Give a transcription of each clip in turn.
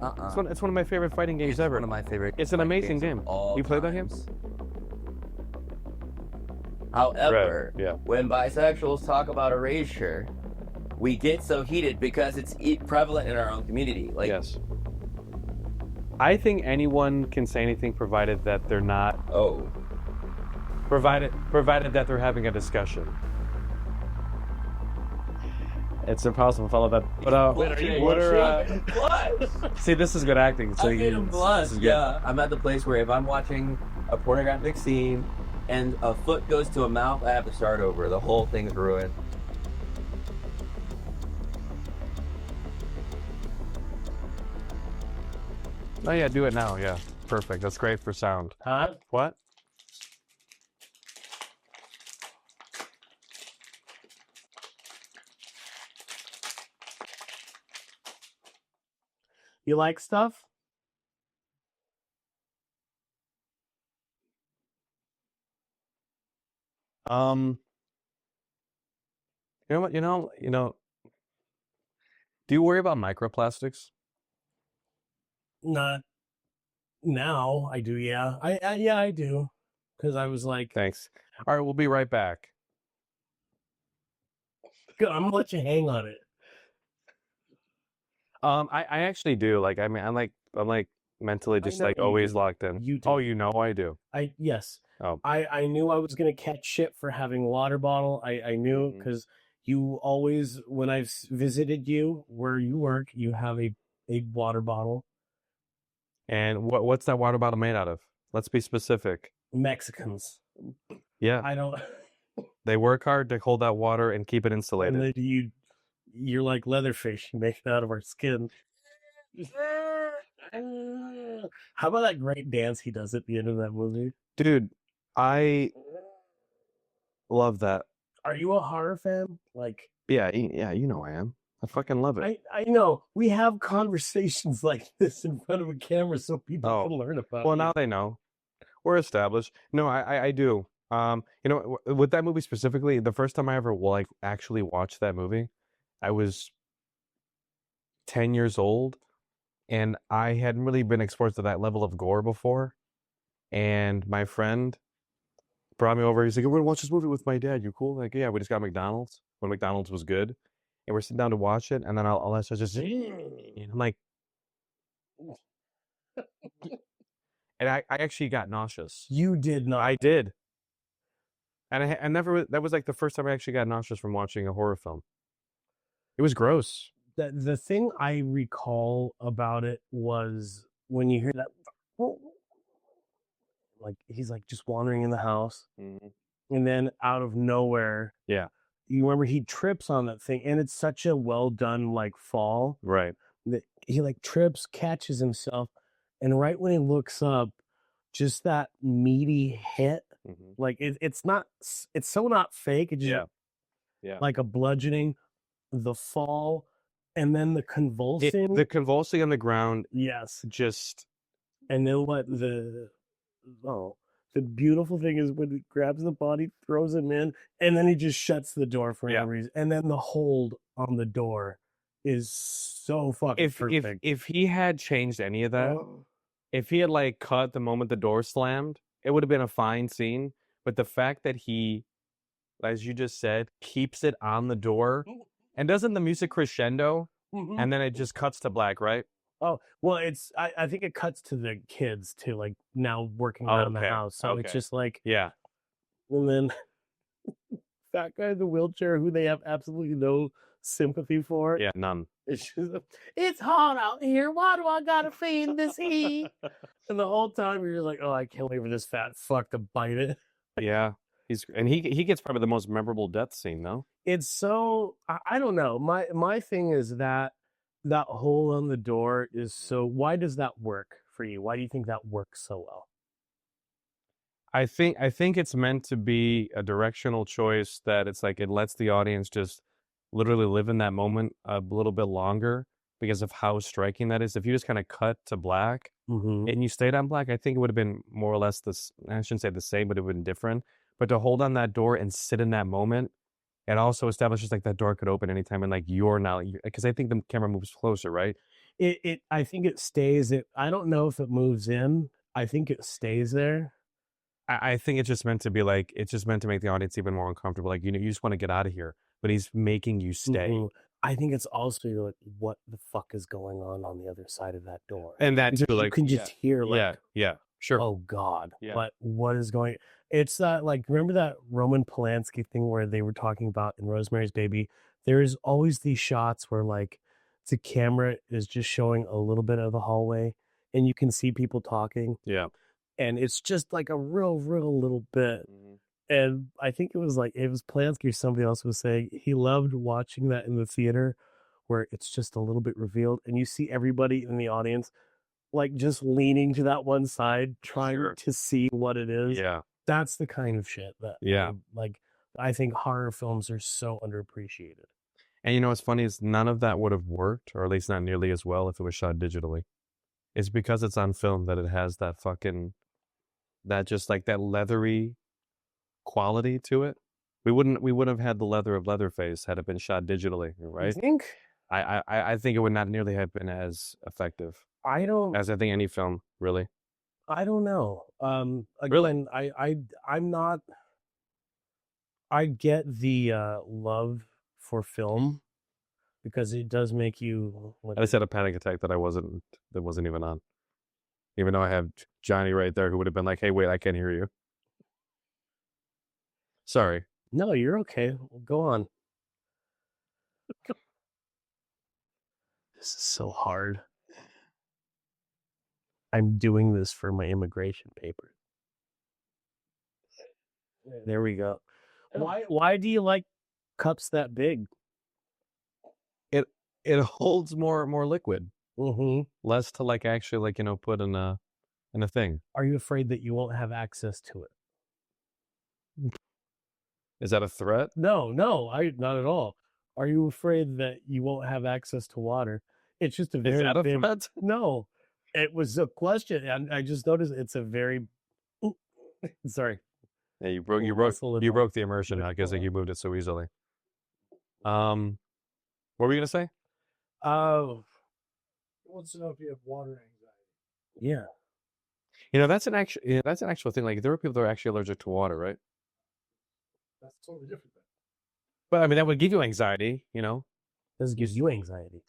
It's one of my favorite fighting games ever. One of my favorite. It's an amazing game. You played that game? However, Right, yeah. when bisexuals talk about erasure, we get so heated because it's prevalent in our own community. Like, Yes. I think anyone can say anything provided that they're not. Provided that they're having a discussion. It's impossible to follow that. But what? See, this is good acting. So I made him blush. Yeah, I'm at the place where if I'm watching a pornographic scene and a foot goes to a mouth, I have to start over. The whole thing's ruined. Oh yeah, do it now. Yeah, perfect. That's great for sound. Huh? What? You like stuff? You know what? You know. Do you worry about microplastics? Not now. I do. Yeah. I do. Because I was like, Thanks. All right, we'll be right back. good, I'm gonna let you hang on it. I actually do. Like, I mean, I'm like mentally just like always locked in. You do. Oh, you know I do. Yes. Oh. I knew I was gonna catch shit for having a water bottle. I knew because you always, when I've visited you where you work, you have a water bottle. And what's that water bottle made out of? Let's be specific. Mexicans. Yeah. I don't. They work hard to hold that water and keep it insulated. And then you're like Leatherfish. You make it out of our skin. How about that great dance he does at the end of that movie? Dude, I love that. Are you a horror fan? Like, yeah, you know I am. I fucking love it. I know. We have conversations like this in front of a camera so people can learn about it. Well, now they know. We're established. No, I do. You know, with that movie specifically, the first time I ever actually watched that movie, I was 10 years old, and I hadn't really been exposed to that level of gore before. And my friend brought me over. He's like, "We're gonna watch this movie with my dad. You cool?" Like, yeah, we just got McDonald's when McDonald's was good, and we're sitting down to watch it. And then all I just, and I'm like, and I actually got nauseous. You did not. I did. And I never. That was like the first time I actually got nauseous from watching a horror film. It was gross. The thing I recall about it was when you hear that, like he's like just wandering in the house, and then out of nowhere, yeah, you remember he trips on that thing, and it's such a well done like fall, right? That he like trips, catches himself, and right when he looks up, just that meaty hit, like it's so not fake. It just like a bludgeoning, the fall. And then the convulsing. The convulsing on the ground. Yes. Just. And then the beautiful thing is when he grabs the body, throws him in, and then he just shuts the door for no reason. And then the hold on the door is so fucking perfect. If he had changed any of that, if he had like cut the moment the door slammed, it would have been a fine scene. But the fact that he, as you just said, keeps it on the door. And doesn't the music crescendo, and then it just cuts to black, right? Oh, well, I think it cuts to the kids too, like now working around the house. So it's just like, yeah. And then that guy in the wheelchair who they have absolutely no sympathy for. Yeah, none. It's just, it's hot out here. Why do I gotta feed this heat? And the whole time you're just like, oh, I can't wait for this fat fuck to bite it. Yeah. He gets probably the most memorable death scene, though. It's so, I don't know. My thing is that hole on the door is so, why does that work for you? Why do you think that works so well? I think it's meant to be a directional choice that it's like it lets the audience just literally live in that moment a little bit longer because of how striking that is. If you just kind of cut to black and you stayed on black, I think it would have been more or less this. I shouldn't say the same, but it would have been different. But to hold on that door and sit in that moment, it also establishes like that door could open anytime, and like you're now, because I think the camera moves closer, right? I think it stays. I don't know if it moves in. I think it stays there. I think it's just meant to be like, it's just meant to make the audience even more uncomfortable. Like, you know, you just want to get out of here, but he's making you stay. Mhm. I think it's also like, what the fuck is going on the other side of that door? And that too, Because you like, can just hear like, yeah, sure. oh God, Yeah. but what is going? It's that like, remember that Roman Polanski thing where they were talking about in Rosemary's Baby? There is always these shots where like the camera is just showing a little bit of the hallway, and you can see people talking. Yeah. And it's just like a real little bit. And I think it was Polanski or somebody else was saying he loved watching that in the theater where it's just a little bit revealed and you see everybody in the audience like just leaning to that one side trying to see what it is. Yeah. That's the kind of shit that Yeah. I think horror films are so underappreciated. And you know what's funny is none of that would have worked, or at least not nearly as well, if it was shot digitally. It's because it's on film that it has that fucking, that just like that leathery quality to it. We wouldn't have had the leather of Leatherface had it been shot digitally, right? You think? I think it would not nearly have been as effective as I think any film, really. I don't know. Again, Really? I'm not. I get the love for film because it does make you. I just had a panic attack that wasn't even on. Even though I have Johnny right there, who would have been like, "Hey, wait, I can't hear you." Sorry. No, you're okay. Go on. This is so hard. I'm doing this for my immigration paper. There we go. Why do you like cups that big? It holds more liquid, Mm-hmm. less to like actually like, you know, put in a thing. Are you afraid that you won't have access to it? Is that a threat? No, not at all. Are you afraid that you won't have access to water? It's just a very Is that a threat? No, it was a question, and I just noticed it's a very. Sorry. Yeah, you broke the immersion now because like you moved it so easily. What were you gonna say? He wants to know if you have water anxiety. Yeah. You know, that's an actual thing. Like there are people that are actually allergic to water, right? That's a totally different thing. But I mean, that would give you anxiety, you know. This gives you anxiety.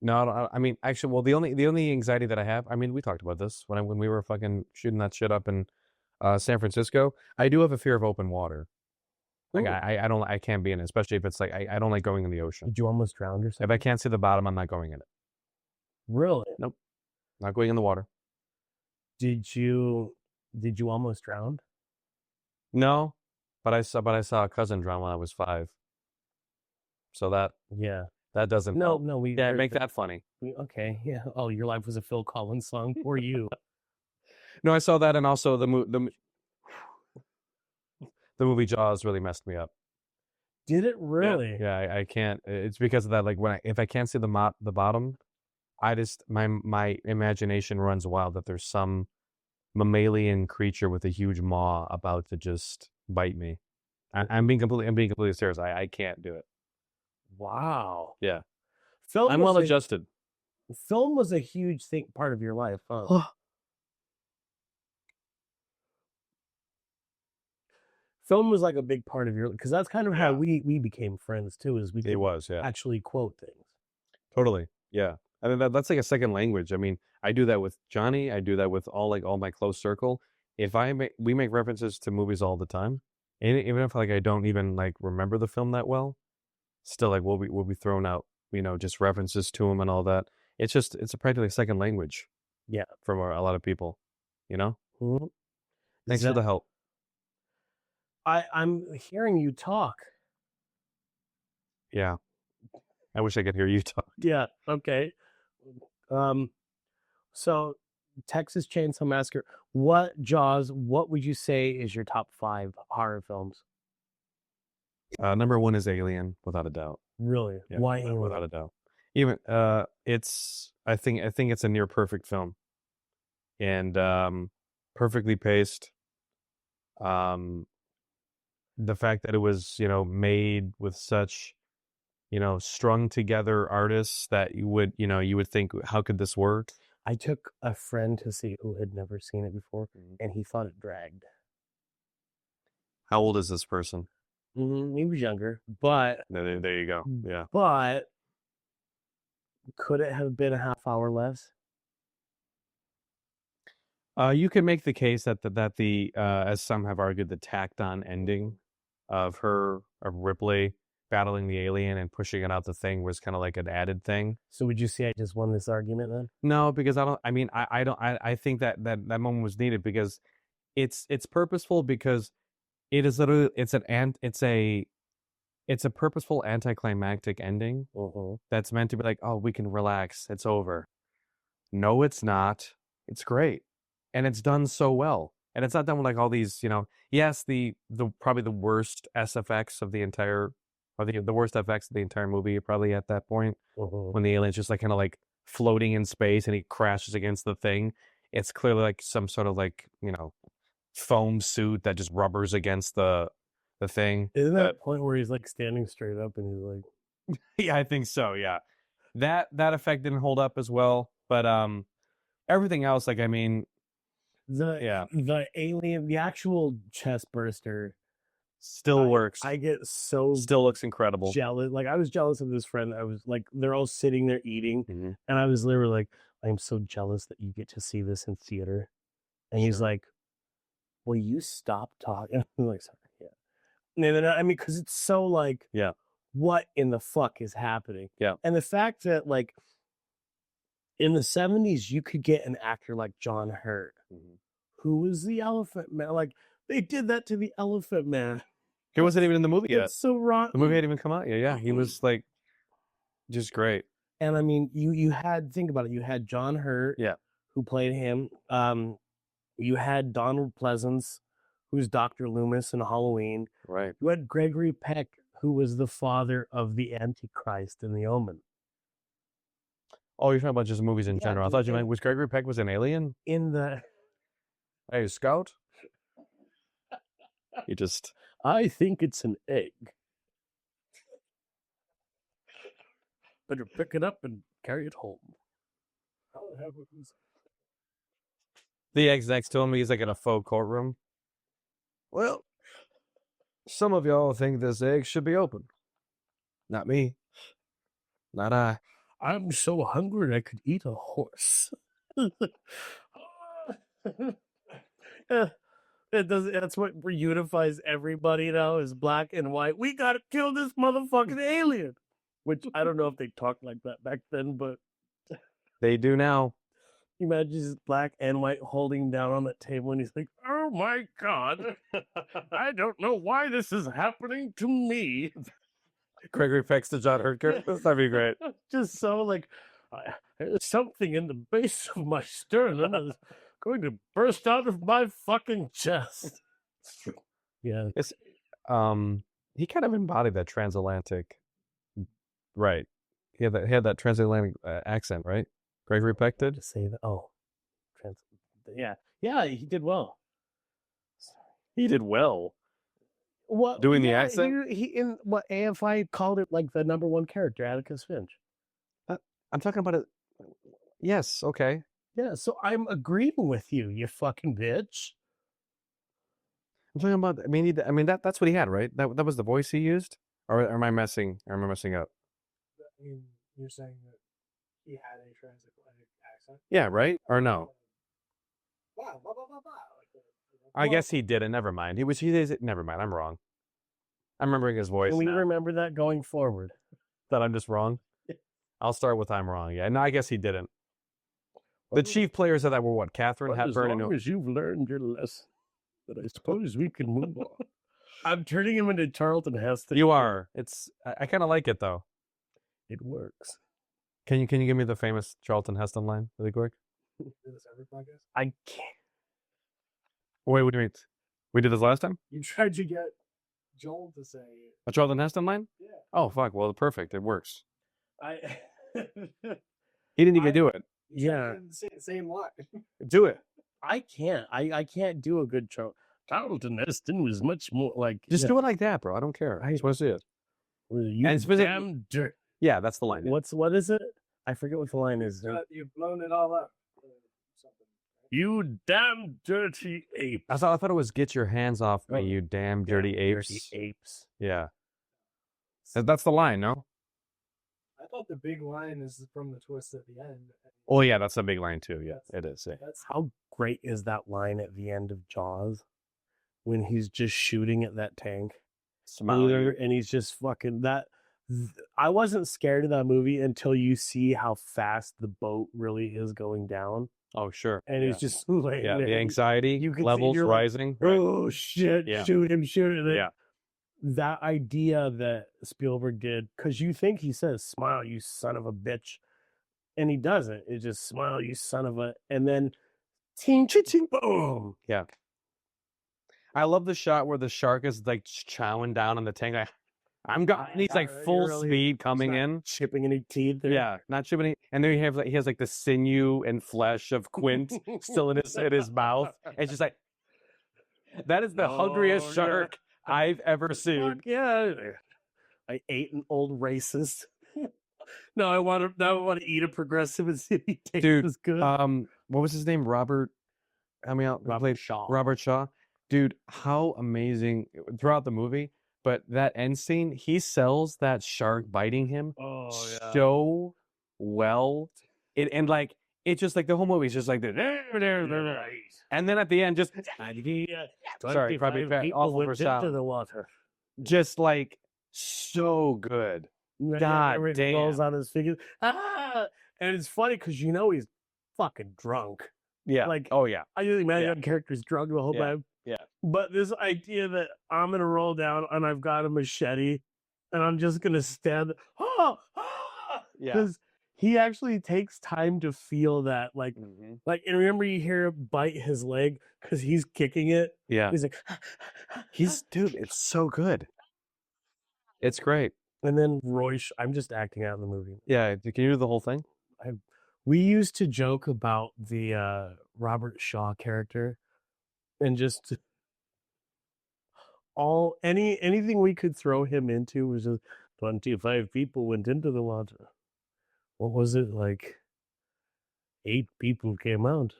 No, I mean, actually, well, the only anxiety that I have, I mean, we talked about this when we were fucking shooting that shit up in San Francisco. I do have a fear of open water. Like I can't be in it, especially if it's like I don't like going in the ocean. Did you almost drown yourself? If I can't see the bottom, I'm not going in it. Really? Nope, not going in the water. Did you almost drown? No, but I saw a cousin drown when I was 5. So that doesn't help. No, we make that funny. Okay, yeah. Oh, your life was a Phil Collins song. Poor you. No, I saw that, and also the movie Jaws really messed me up. Did it really? Yeah, I can't. It's because of that. Like if I can't see the bottom, I just my imagination runs wild that there's some mammalian creature with a huge maw about to just bite me. I'm being completely serious. I can't do it. Wow. Yeah. Film I'm well adjusted. Film was a huge part of your life, huh? Film was like a big part of your, because that's kind of how we became friends too. Is we actually quote things. Totally. Yeah. I mean that's like a second language. I mean, I do that with Johnny. I do that with all my close circle. If we make references to movies all the time, and even if like I don't even like remember the film that well, still like we'll be throwing out, you know, just references to them and all that. It's a practically second language. Yeah. From a lot of people, you know. Mm-hmm. Thanks for the help. I'm hearing you talk. Yeah. I wish I could hear you talk. Yeah. Okay. So Texas Chainsaw Massacre. What would you say is your top 5 horror films? Number 1 is Alien, without a doubt. Really? Yeah, why Alien? Without a doubt. Even I think it's a near perfect film. And perfectly paced. The fact that it was, you know, made with such, strung together artists that you would think, how could this work? I took a friend to see who had never seen it before, and he thought it dragged. How old is this person? He was younger, but There you go. Yeah. But could it have been a half hour less? You can make the case that the as some have argued, the tacked on ending of Ripley battling the alien and pushing it out the thing was kind of like an added thing. So would you say I just won this argument then? No, because I think that moment was needed because it's purposeful, because it is literally it's a purposeful anticlimactic ending that's meant to be like, oh, we can relax, it's over. No, it's not. It's great. And it's done so well. And it's not done with like all these, yes, the probably the worst SFX of the entire, or the worst FX of the entire movie probably at that point, when the alien's just like kind of like floating in space and he crashes against the thing. It's clearly like some sort of like, foam suit that just rubbers against the thing. Isn't that point where he's like standing straight up and he's like, yeah, I think so. Yeah. That effect didn't hold up as well, but everything else, like, I mean, the alien, the actual chest burster still works. I get so still looks incredible. Jealous. Like, I was jealous of this friend. I was like, they're all sitting there eating, and I was literally like, I'm so jealous that you get to see this in theater. And he's like, will you stop talking? I'm like, sorry. Yeah. No, I mean, because it's so like, what in the fuck is happening? Yeah. And the fact that, like, in the 70s, you could get an actor like John Hurt, who was the Elephant Man. Like, they did that to the Elephant Man. He wasn't even in the movie yet. It's so wrong. The movie hadn't even come out yet. Yeah, he was like, just great. And I mean, you had, think about it, you had John Hurt, who played him. You had Donald Pleasance, who's Dr. Loomis in Halloween. Right. You had Gregory Peck, who was the father of the Antichrist in The Omen. Oh, you're talking about just movies in general. I thought you meant, was Gregory Peck was an alien? Hey, Scout? He just... I think it's an egg. Better pick it up and carry it home. The egg's next to him. He's like in a faux courtroom. Well, some of y'all think this egg should be open. Not me. Not I. I'm so hungry I could eat a horse. That's what reunifies everybody now, is black and white. We gotta kill this motherfucking alien. Which I don't know if they talked like that back then, but they do now. Imagine he's black and white holding down on that table, and he's like, "Oh my god, I don't know why this is happening to me." Gregory Peck's the John Hurt character. That'd be great. Just so like, there's something in the base of my sternum is going to burst out of my fucking chest. Yeah, it's he kind of embodied that transatlantic, right? He had that transatlantic accent, right? Gregory Peck did. To say that, yeah, he did well. He did well. What doing the accent? He in what AFI called it, like the #1 character, Atticus Finch. I'm talking about it. Yes, okay. Yeah, so I'm agreeing with you, you fucking bitch. I'm talking about. I mean that's what he had, right? That was the voice he used, or am I messing? Or am I messing up? I mean, you're saying that he had a transatlantic accent? Yeah, right? Or no? Wow, blah, blah, blah, blah. I guess he didn't. Never mind. Never mind. I'm wrong. I'm remembering his voice. Can we now. remember that going forward? That I'm just wrong? I'll start with I'm wrong. Yeah. No, I guess he didn't. The chief players of that were what? Catherine Hepburn. As long as you've learned your lesson, but I suppose we can move on. I'm turning him into Charlton Heston. You are. I kind of like it though. It works. Can you give me the famous Charlton Heston line really quick? I can't. Wait, what do you mean? We did this last time? You tried to get Joel to say a Charlton Heston line? Yeah. Oh, fuck. Well, perfect. It works. He didn't even do it. Yeah. Same line. Do it. I can't. I can't do a good Charlton Heston was much more like... Just do it like that, bro. I don't care. I just want to see it. You And specific- damn dirt. Yeah, that's the line. What is it? I forget what the line is. You've blown it all up. Something. You damn dirty ape. I thought it was "Get your hands off me, Oh, you damn dirty apes." Dirty apes. Yeah, that's the line, no? I thought the big line is from the twist at the end. Oh yeah, that's a big line too. Yeah, it is. Yeah. That's How great is that line at the end of Jaws when he's just shooting at that tank? And he's just fucking that. I wasn't scared of that movie until you see how fast the boat really is going down. Oh sure. And he's just like, Yeah, the anxiety You can see- levels you're like, rising. oh shit, Yeah. shoot him. Yeah. That idea that Spielberg did, because you think he says, smile, you son of a bitch. And he doesn't. It just smile, you son of a. And then, ting, ching, ching, boom. Yeah. I love the shot where the shark is like chowing down on the tank. Like, I'm gone. And he's like full You're really- speed coming in. Chipping any teeth. There. Yeah, not chipping. And then he has like the sinew and flesh of Quint still in his mouth. And it's just like that is the hungriest yeah. shark I've ever seen. Fuck yeah. I ate an old racist. Now I want to eat a progressive and see if he tastes Dude, as good. What was his name? Robert. I mean, Robert Shaw. Robert Shaw. Dude, how amazing throughout the movie. But that end scene, he sells that shark biting him so well. And like it's just like the whole movie is just like the and then at the end just sorry, probably awful went for into sound. the water. Just like so good. God Everything damn. rolls on his fingers. Ah! And it's funny because you know he's fucking drunk. Yeah. Like, oh yeah. I usually imagine that character's drunk the whole time. Yeah. But this idea that I'm gonna roll down and I've got a machete and I'm just gonna stand Yeah. because he actually takes time to feel that like and remember you hear him bite his leg because he's kicking it. Yeah. He's like Dude, it's so good. It's great. and then I'm just acting out in the movie. Yeah. Can you do the whole thing? We used to joke about the Robert Shaw character and just anything we could throw him into was just 25 people went into the water. What was it like? 8 people came out.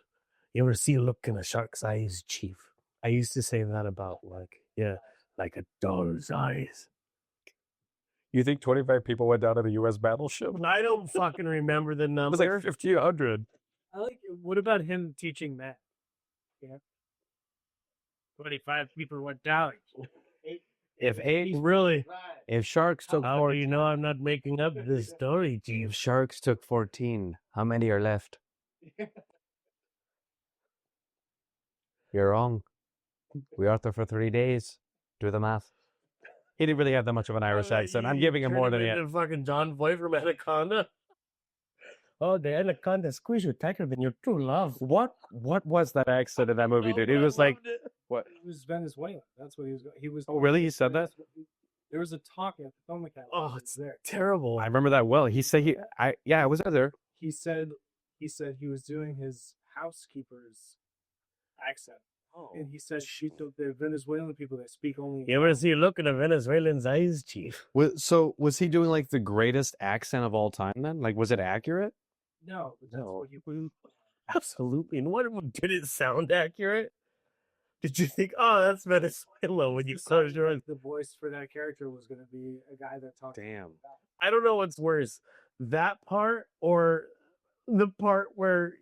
You ever see a look in a shark's eyes, Chief? I used to say that about like a doll's eyes. You think 25 people went down to the U.S. battleship? I don't fucking remember the It number. was like 1,500. I like. What about him teaching math? Yeah. 25 people went down. Really? If sharks took How do you know I'm not making up this story, Chief? If sharks took 14, how many are left? You're wrong. We are there for 3 days. Do the math. He didn't really have that much of an Irish accent. I'm giving him more than he had. Fucking John Boy from Anaconda. Oh, the anaconda squeeze you tighter than your true love. What was that accent in that movie, dude? It was like, what? It was Venezuela. That's what he was. He was. Oh, really? He said that? There was a talk at the film academy. Oh, it's terrible. I remember that well. He said I was there. He said he was doing his housekeeper's accent. Oh. And he said the Venezuelan people that speak only. You ever see a look in a Venezuelan's eyes, Chief? So was he doing like the greatest accent of all time then? Like, was it accurate? No, but that's what he was. Absolutely. And what did it sound accurate? Did you think, oh, that's Venezuela when you closed your eyes? The voice for that character was going to be a guy that talked. Damn. I don't know what's worse, that part or the part where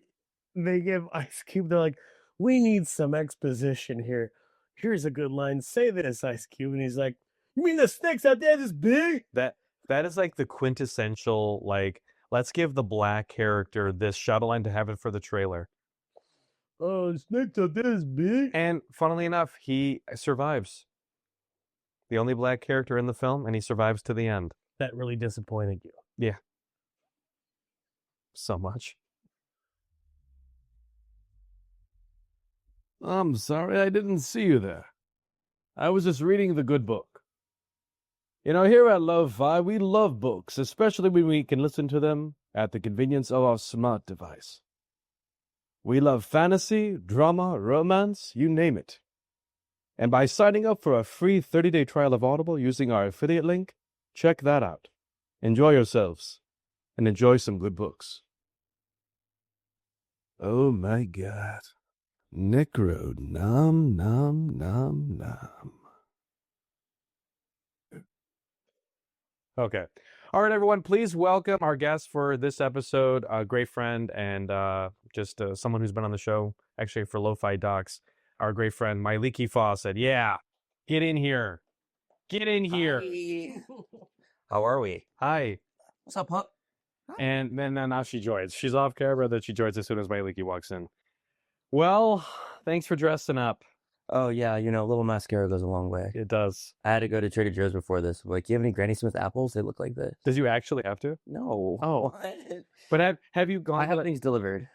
they give Ice Cube, they're like, we need some exposition here. Here's a good line. Say this, Ice Cube. And he's like, you mean the snakes out there this big? That is like the quintessential, like, let's give the black character this shot line to have it for the trailer. Oh, the snakes out there is big. And funnily enough, he survives. The only black character in the film, and he survives to the end. That really disappointed you. Yeah. So much. I'm sorry I didn't see you there. I was just reading the good book. You know, here at Lo-Fi, we love books, especially when we can listen to them at the convenience of our smart device. We love fantasy, drama, romance, you name it. And by signing up for a free 30-day trial of Audible using our affiliate link, check that out. Enjoy yourselves and enjoy some good books. Oh my God. Necro nom nom nom nom. Okay. All right, everyone, please welcome our guest for this episode, a great friend and just someone who's been on the show, actually for Lo-Fi Docs, our great friend, Mylique E. Fawcett. Yeah, get in here. Get in here. Hi. How are we? Hi. What's up, pup? And then now she joins. She's off camera, then she joins as soon as Mylique E. walks in. Well, thanks for dressing up. Oh, yeah, a little mascara goes a long way. It does. I had to go to Trader Joe's before this. Like, you have any Granny Smith apples? They look like this. Does you actually have to? No. Oh. What? But have you gone? I have things delivered.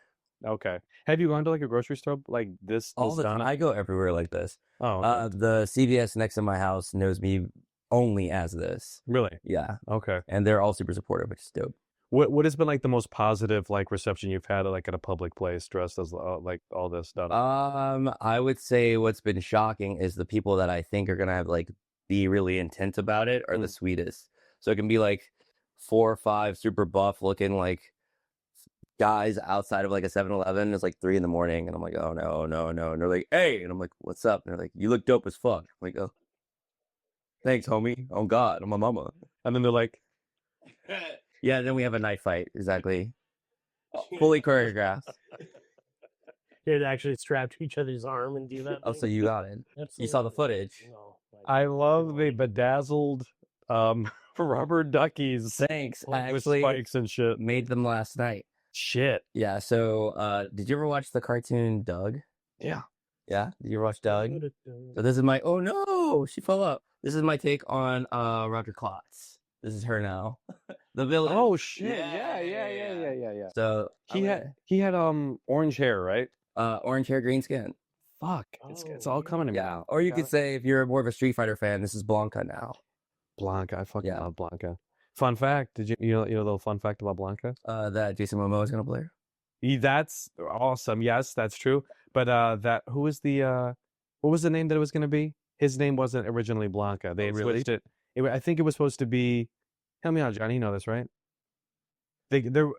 Okay. Have you gone to like a grocery store like this? All the time. I go everywhere like this. Oh, okay. The CVS next to my house knows me only as this. Really? Yeah. Okay. And they're all super supportive, which is dope. What has been like the most positive like reception you've had like at a public place dressed as like all this done? I would say what's been shocking is the people that I think are gonna have like be really intense about it are the sweetest. So it can be like 4 or 5 super buff looking like guys outside of like a 7-Eleven. It's like 3 a.m. and I'm like, oh no. And they're like, hey, and I'm like, what's up? And they're like, you look dope as fuck. I'm like, oh, thanks, homie. Oh God, I'm my mama. And then they're like, yeah. Then we have a knife fight. Exactly. Fully choreographed. They'd actually strap to each other's arm and do that. Oh, so you got it. You saw the footage. No, I love the bedazzled rubber duckies Thanks. I with actually spikes and shit. made them last night. Shit. Yeah. So, did you ever watch the cartoon Doug? Yeah. Yeah. Did you ever watch Doug? So this is my. Oh no, she fell up. This is my take on Roger Klotz. This is her now. The villain. Oh shit. Yeah. Yeah. So He had orange hair, right? orange hair, green skin. Fuck. It's all coming to me. Yeah. Or you could say if you're more of a Street Fighter fan, this is Blanca now. Blanca. I fucking Yeah. love Blanca. Fun fact. Did you know a little fun fact about Blanca? That Jason Momoa is gonna play her. That's awesome. Yes, that's true. But who was the what was the name that it was going to be? His name wasn't originally Blanca. They really? switched it. I think it was supposed to be. Help me out, Johnny. You know this, right? There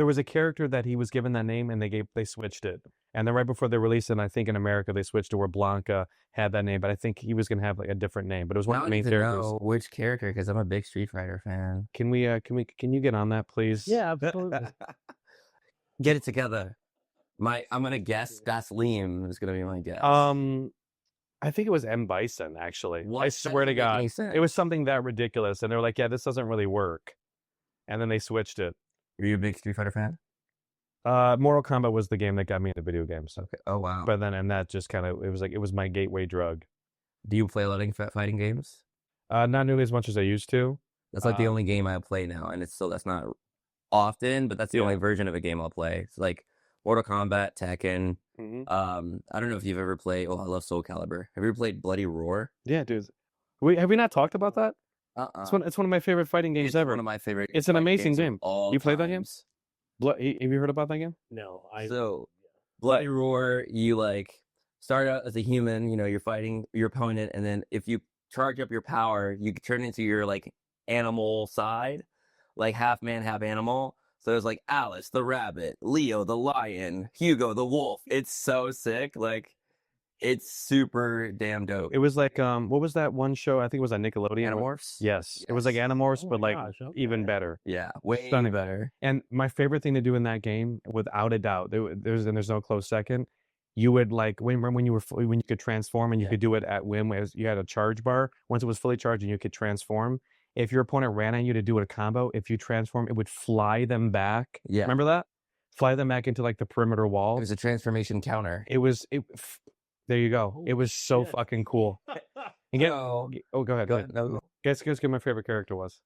was a character that he was given that name, and they switched it. And then right before they released it, I think in America they switched to where Blanca had that name, but I think he was going to have like a different name. But it was one Now of I the main need to characters. know which character because I'm a big Street Fighter fan. Can you get on that, please? Yeah, absolutely. Get it together. I'm gonna guess that's Liam is gonna be my guess. I think it was M. Bison, actually. What? I That swear to doesn't make God. any sense. It was something that ridiculous. And they were like, yeah, this doesn't really work. And then they switched it. Are you a big Street Fighter fan? Mortal Kombat was the game that got me into video games. Okay. Oh wow. But then, and that just kind of, it was my gateway drug. Do you play a lot of fighting games? Not nearly as much as I used to. That's like the only game I play now, and that's not often, but that's the only version of a game I'll play. It's like Mortal Kombat, Tekken. I don't know if you've ever played. Oh, I love Soul Calibur. Have you ever played Bloody Roar? Yeah, dude. Have we not talked about that? It's one of my favorite fighting games ever. One of my favorite. It's an fighting amazing games of game. all You played that game? times. Have you heard about that game? No, So, Bloody Roar, you like start out as a human. You're fighting your opponent, and then if you charge up your power, you turn into your like animal side, like half man, half animal. So there's like Alice the rabbit, Leo the lion, Hugo the wolf. It's so sick. Like, it's super damn dope. It was like what was that one show? I think it was on Nickelodeon. Animorphs? Yes. It was like Animorphs, Oh but my like gosh, okay. even better. Yeah, way Stunning. better. And my favorite thing to do in that game, without a doubt, there's no close second. You would like when you could transform and you could do it at whim. As you had a charge bar. Once it was fully charged, and you could transform. If your opponent ran at you to do a combo, if you transform, it would fly them back. Yeah. Remember that? Fly them back into like the perimeter wall. It was a transformation counter. There you go. It was so shit. fucking cool. And go ahead. Go ahead. No. Guess who my favorite character was.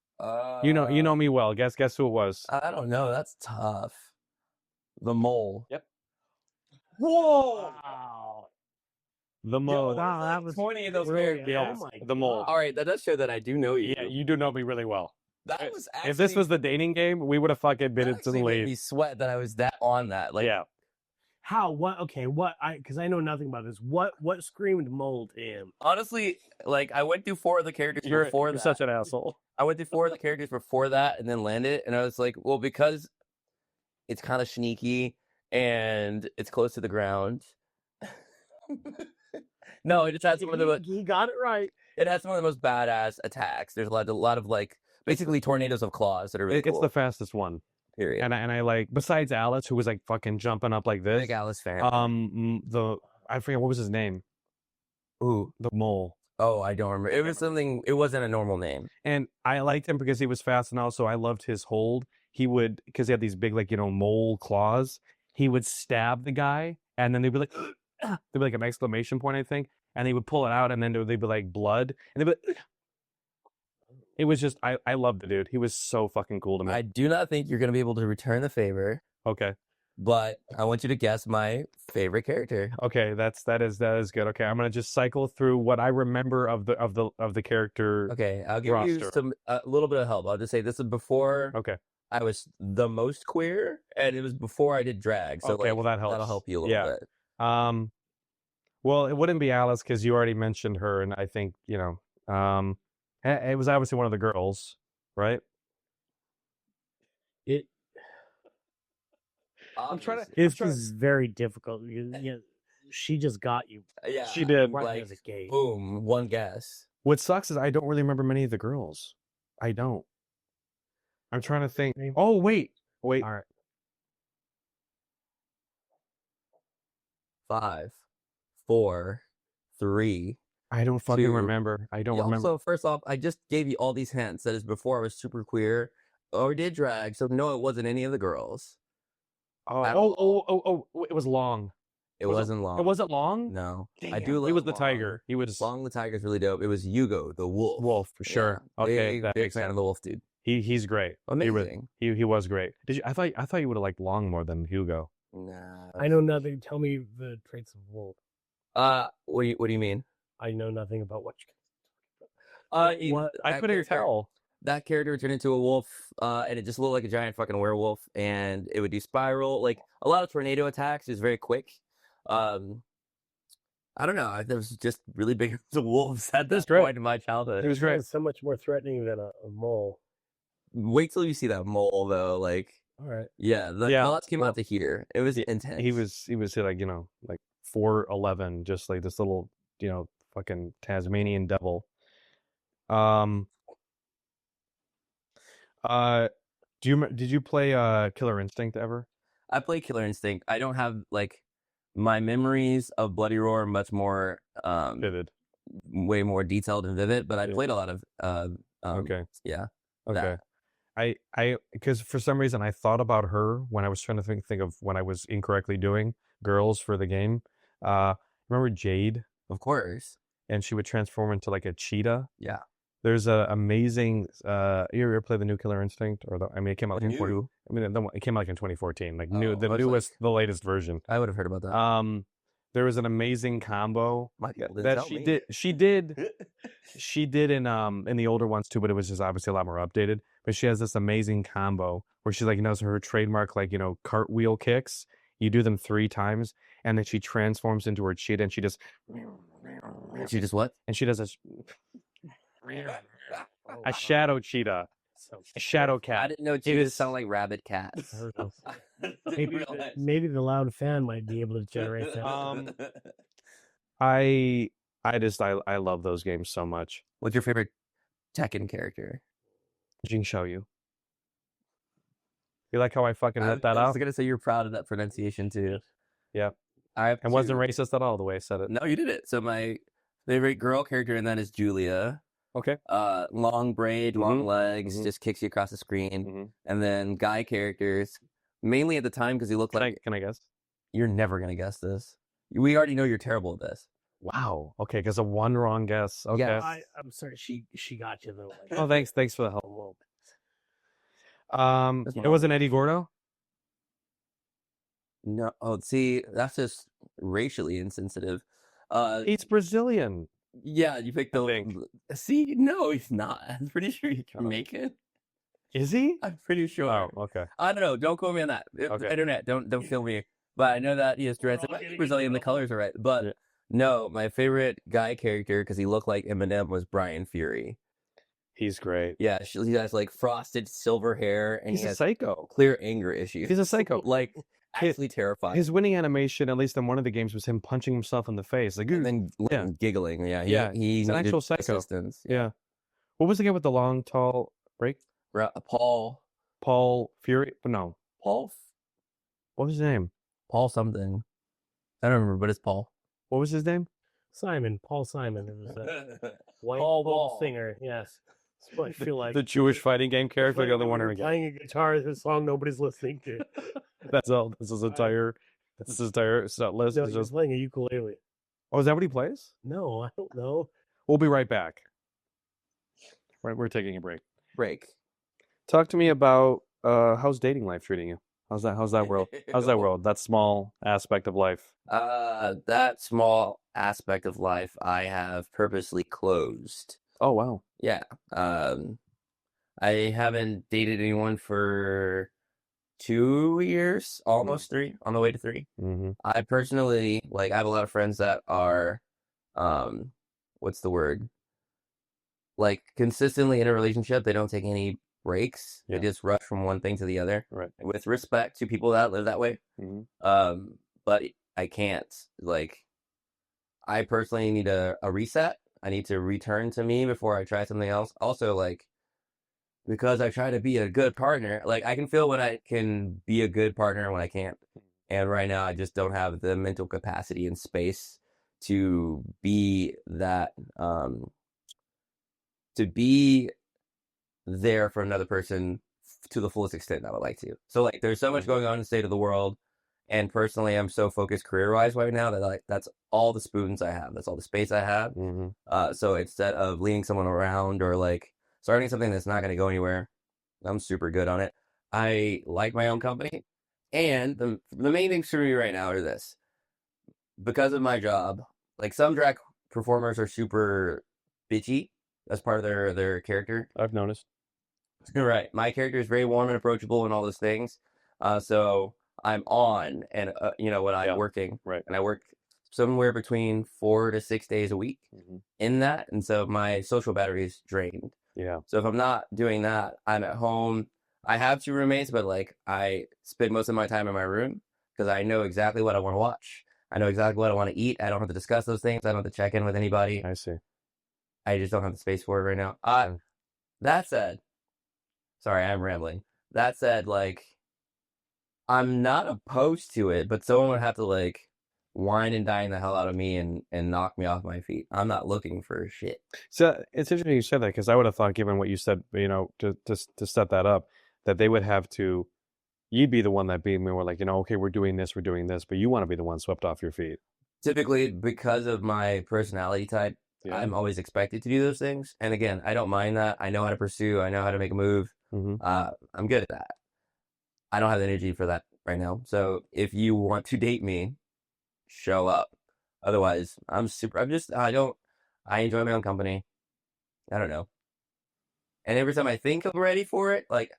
You know me well. Guess who it was. I don't know. That's tough. The mole. Yep. Whoa! Wow. The mole. Wow, that was 20 of those very- characters. oh my The mole. All right, that does show that I do know you. Yeah, you do know me really well. That was actually, If this was the dating game, we would have fucking been that actually made me instantly. sweat that I was that on that. Like, Yeah. How? What? Okay. What? Because I know nothing about this. What screamed mole to him? Honestly, like I went through 4 of the characters before You're that. such an asshole. I went through 4 of the characters before that, and then landed, and I was like, well, because it's kind of sneaky and it's close to the ground. No, it just has some of the most. He got it right. It has some of the most badass attacks. There's a lot of like basically tornadoes of claws that are really It's cool. the fastest one. Period. And I like, besides Alice, who was like fucking jumping up like this. Big Alice fan. I forget what was his name. Ooh, The mole. oh, I don't remember. It was something. It wasn't a normal name. And I liked him because he was fast, and also I loved his hold. He would, because he had these big, like, mole claws. He would stab the guy, and then they'd be like, there'd be like an exclamation point, I think, and he would pull it out, and then they'd be like blood, and they'd be like, it was just, I loved the dude. He was so fucking cool to me. I do not think you're gonna be able to return the favor, Okay, but I want you to guess my favorite character. okay, that is good. Okay, I'm gonna just cycle through what I remember of the character. Okay, I'll give you Roster. a little bit of help. I'll just say this is before Okay, I was the most queer, and it was before I did drag. So okay, like, well that helps. that'll help you a little bit. Well, it wouldn't be Alice because you already mentioned her, and I think it was obviously one of the girls, right? I'm trying to- Obviously. This is very difficult. She just got you Yeah, She did. right like, as a gate. boom, one guess. What sucks is I don't really remember many of the girls. I don't. I'm trying to think. Oh, wait. All right. 5, 4, 3. I don't fucking 2. remember. I don't Yeah, remember. Also, first off, I just gave you all these hints. That is before I was super queer or did drag. So no, it wasn't any of the girls. at Oh, it was long. It wasn't long. It wasn't long? No, Damn, I do. He was love the Long. tiger. He was Long the tiger's really dope. It was Hugo the wolf. wolf for sure. Yeah, Okay, big, that big makes fan sense. of the wolf, dude. He's great. Amazing. He was great. Did you? I thought you would have liked Long more than Hugo. Nah. I know nothing. Tell me the traits of wolf. What do you mean? I know nothing about what you. What I couldn't tell. That character turned into a wolf, and it just looked like a giant fucking werewolf, and it would do spiral, like a lot of tornado attacks. It was very quick. I don't know. There was just really big wolves at this great. point in my childhood. It was great. It's so much more threatening than a mole. Wait till you see that mole, though. Like, All right. yeah, the thoughts came out to here. It was intense. He was like like 4'11", just like this little fucking Tasmanian devil. Did you play Killer Instinct ever? I played Killer Instinct. I don't have like my memories of Bloody Roar are much more Vivid. way more detailed and vivid, but I Yeah. played a lot of Okay. yeah. Okay. I because for some reason I thought about her when I was trying to think of when I was incorrectly doing girls for the game. Remember Jade? Of course. And she would transform into like a cheetah. Yeah. There's a amazing. You ever play the new Killer Instinct? It came out like it came out like in 2014. Like the newest, the latest version. I would have heard about that. There was an amazing combo My people didn't that tell she me. did. She did in the older ones too, but it was just obviously a lot more updated. But she has this amazing combo where she's like, her trademark cartwheel kicks. You do them 3 times, and then she transforms into her cheetah, and she just what? And she does a shadow cheetah, a shadow cat. I didn't know cheetahs sound like rabid cats. Maybe the loud fan might be able to generate that. I love those games so much. What's your favorite Tekken character? Jing Xiaoyu. You like how I fucking let that I out? was gonna say you're proud of that pronunciation too. Yeah. I wasn't racist at all the way I said it. No, you did it. So my favorite girl character in that is Julia. Okay. Long braid, long legs, just kicks you across the screen. And then guy characters, mainly at the time because he looked like. Can I guess? You're never gonna guess this. We already know you're terrible at this. Wow. Okay, because of one wrong guess. Okay. Yes. I'm sorry. She got you though. Oh, thanks for the help. Well, It wasn't Eddie Gordo. No. Oh, see, that's just racially insensitive. He's Brazilian. Yeah, you picked the. think. See, no, he's not. I'm pretty sure he can make it. Is he? I'm pretty sure. Oh, okay. I don't know. Don't quote me on that. Okay. Internet, don't kill me. But I know that he has Tourette's. We're all And getting Brazilian, the in trouble. colors are right. But Yeah. no, my favorite guy character, because he looked like Eminem, was Brian Fury. He's great. Yeah, he has like frosted silver hair, and He's he a has psycho. clear anger issues. He's a psycho. Like, actually terrifying. His winning animation, at least in one of the games, was him punching himself in the face. Like, And then yeah. giggling. Yeah, Yeah, he he's an needed actual psycho. assistance. Yeah. What was the guy with the long, tall break? Paul Fury? No. Paul What was his name? something. I don't remember, but it's Paul. What was his name? Paul Simon. It was a white Paul folk Wall. singer. Yes. That's what I feel like. The Jewish fighting game character. The other one. We're playing a guitar, the song nobody's listening to. That's all. This is entire. This is entire set list. No, Is he's just. playing a ukulele. Oh, is that what he plays? No, I don't know. We'll be right back. We're taking a break. Break. Talk to me about how's dating life treating you? How's that world? How's that world? That small aspect of life. That small aspect of life I have purposely closed. Oh wow. Yeah. I haven't dated anyone for 2 years, almost 3, on the way to 3. Mm-hmm. I personally, like, I have a lot of friends that are, what's the word? Like, consistently in a relationship, they don't take any breaks. Yeah. They just rush from one thing to the other. Right. With respect to people that live that way. Mm-hmm. But I can't. Like, I personally need a reset. I need to return to me before I try something else. Also, like, because I try to be a good partner, like, I can feel when I can be a good partner and when I can't. And right now, I just don't have the mental capacity and space to be that, to be there for another person to the fullest extent I would like to. So, like, there's so much going on in the state of the world. And personally, I'm so focused career-wise right now that, like, that's all the spoons I have. That's all the space I have. Mm-hmm. So instead of leading someone around or, like, starting something that's not going to go anywhere, I'm super good on it. I like my own company. And the main things for me right now are this. Because of my job, like, some drag performers are super bitchy. That's part of their character. I've noticed. Right. My character is very warm and approachable and all those things. So I'm on and, when I'm working. Right. And I work somewhere between 4 to 6 days a week in that. And so my social battery is drained. Yeah. So if I'm not doing that, I'm at home. I have 2 roommates, but, like, I spend most of my time in my room because I know exactly what I want to watch. I know exactly what I want to eat. I don't have to discuss those things. I don't have to check in with anybody. I see. I just don't have the space for it right now. That said, sorry, I'm rambling. That said, like, I'm not opposed to it, but someone would have to, like, wine and dine the hell out of me and knock me off my feet. I'm not looking for shit. So it's interesting you said that because I would have thought, given what you said, to set that up, that they would have to. You'd be the one that be more like, okay, we're doing this, but you want to be the one swept off your feet. Typically, because of my personality type, I'm always expected to do those things. And again, I don't mind that. I know how to pursue. I know how to make a move. Mm-hmm. I'm good at that. I don't have the energy for that right now. So if you want to date me, show up. Otherwise, I enjoy my own company. I don't know. And every time I think I'm ready for it, like,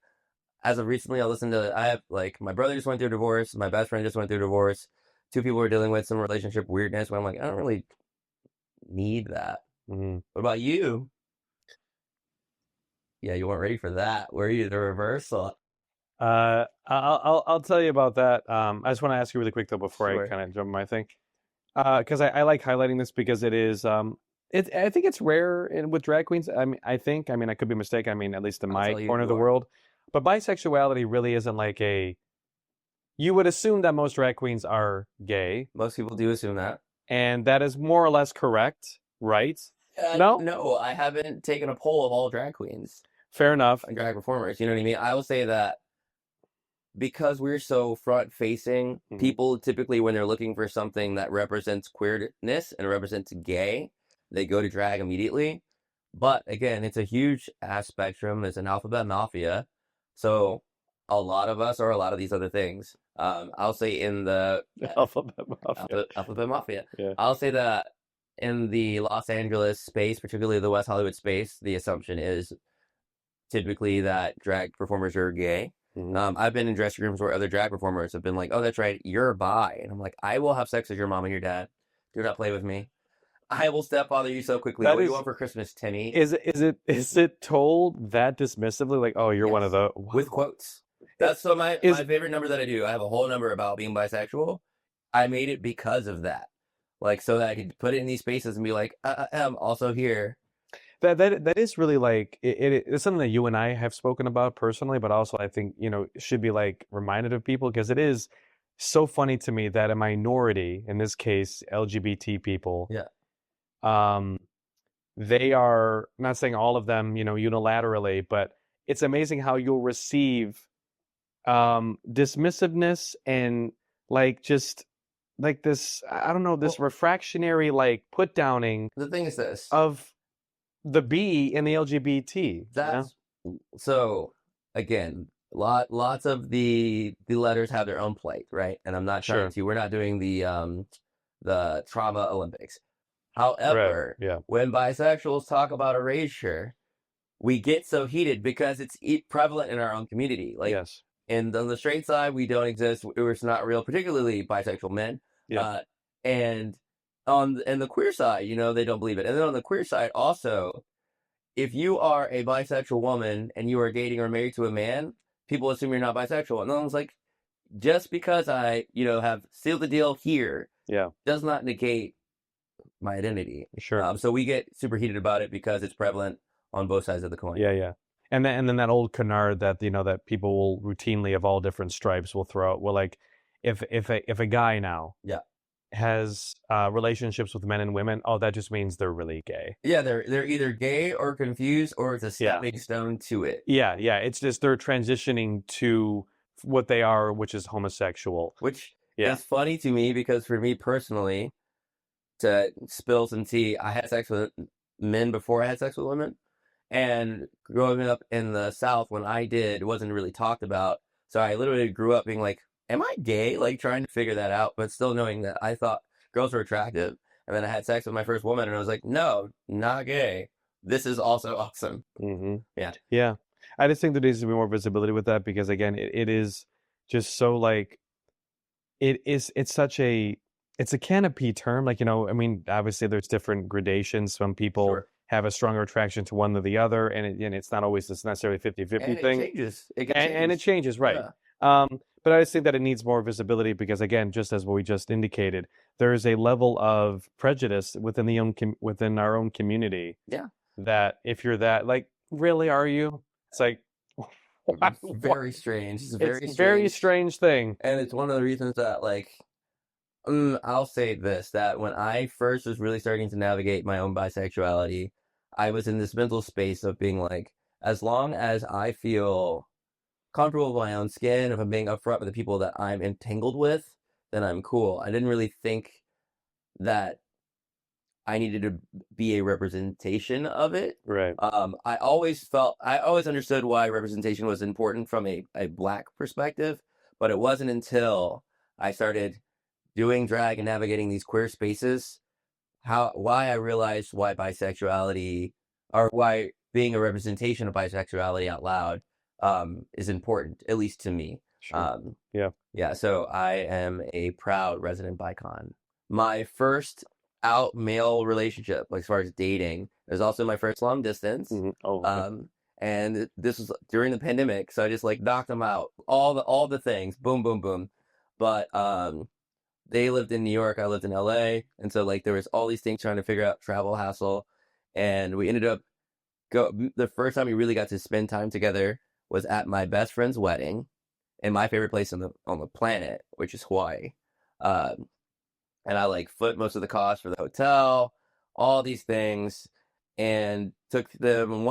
as of recently, I have, like, my brother just went through a divorce. My best friend just went through a divorce. 2 people are dealing with some relationship weirdness where I'm like, I don't really need that. Mm-hmm. What about you? Yeah, you weren't ready for that. Were you the reversal? I'll tell you about that. I just want to ask you really quick though before I kind of jump my thing, because I like highlighting this because it is I think it's rare with drag queens. I could be mistaken. At least in my corner of the world, but bisexuality really isn't like a. You would assume that most drag queens are gay. Most people do assume that, and that is more or less correct, right? No, I haven't taken a poll of all drag queens. Fair enough. And drag performers, you know what I mean? I will say that because we're so front-facing, people typically, when they're looking for something that represents queerness and represents gay, they go to drag immediately. But again, it's a huge ass spectrum. It's an alphabet mafia. So a lot of us are a lot of these other things. I'll say in the alphabet mafia. Yeah. I'll say that in the Los Angeles space, particularly the West Hollywood space, the assumption is typically that drag performers are gay. I've been in dressing rooms where other drag performers have been like, "Oh, that's right, you're bi," and I'm like, "I will have sex with your mom and your dad. Do not play with me. I will stepfather you so quickly. That What do you is- want for Christmas, Timmy?" Is it told that dismissively? Like, oh, you're one of Yes. the With quotes. That's so my favorite number that I do. I have a whole number about being bisexual. I made it because of that, like so that I could put it in these spaces and be like, I'm also here. That is really like it's something that you and I have spoken about personally, but also I think should be like reminded of people because it is so funny to me that a minority, in this case LGBT people, Yeah. They are, I'm not saying all of them, unilaterally, but it's amazing how you'll receive dismissiveness and like just like this, I don't know, this refractionary like put downing The thing is this. of the B in the LGBT. That's so again, lots of the letters have their own plate, right? And I'm not trying to. We're not doing the trauma Olympics. However, when bisexuals talk about erasure, we get so heated because it's prevalent in our own community. Like, and on the straight side, we don't exist. It's not real, particularly bisexual men. And on the queer side, they don't believe it. And then on the queer side, also, if you are a bisexual woman and you are dating or married to a man, people assume you're not bisexual. And I was like, just because I, have sealed the deal here, does not negate my identity. So we get super heated about it because it's prevalent on both sides of the coin. And then that old canard that that people will routinely of all different stripes will throw out. Well, like if a guy now has relationships with men and women, oh, that just means they're really gay. Yeah, they're either gay or confused, or it's a stepping stone to it. Yeah, it's just they're transitioning to what they are, which is homosexual. Which is funny to me because for me personally, to spill some tea, I had sex with men before I had sex with women. And growing up in the South, when I did, it wasn't really talked about. So I literally grew up being like, am I gay? Like trying to figure that out, but still knowing that I thought girls were attractive. And then I had sex with my first woman and I was like, no, not gay. This is also awesome. Yeah. I just think there needs to be more visibility with that because again, it is just so like, it's a canopy term. Like, I mean, obviously there's different gradations. Some people have a stronger attraction to one than the other. And it's not always this necessarily 50-50 thing. It changes. And it changes, right. Yeah. But I just think that it needs more visibility because again, just as what we just indicated, there is a level of prejudice within our own community. Yeah. That if you're that, like, really, are you? It's like, very strange. It's a very strange thing. And it's one of the reasons that, like, I'll say this, that when I first was really starting to navigate my own bisexuality, I was in this mental space of being like, as long as I feel comfortable with my own skin, if I'm being upfront with the people that I'm entangled with, then I'm cool. I didn't really think that I needed to be a representation of it. Right. I always understood why representation was important from a Black perspective, but it wasn't until I started doing drag and navigating these queer spaces, why I realized why bisexuality, or why being a representation of bisexuality out loud, is important, at least to me. So I am a proud resident bicon. My first out male relationship, like as far as dating, is also my first long distance. And this was during the pandemic, so I just like knocked them out, all the things, boom, boom, boom. But they lived in New York, I lived in LA, and so like there was all these things trying to figure out travel hassle, and we ended up the first time we really got to spend time together was at my best friend's wedding in my favorite place on the planet, which is Hawaii. And I like foot most of the cost for the hotel, all these things, and took them.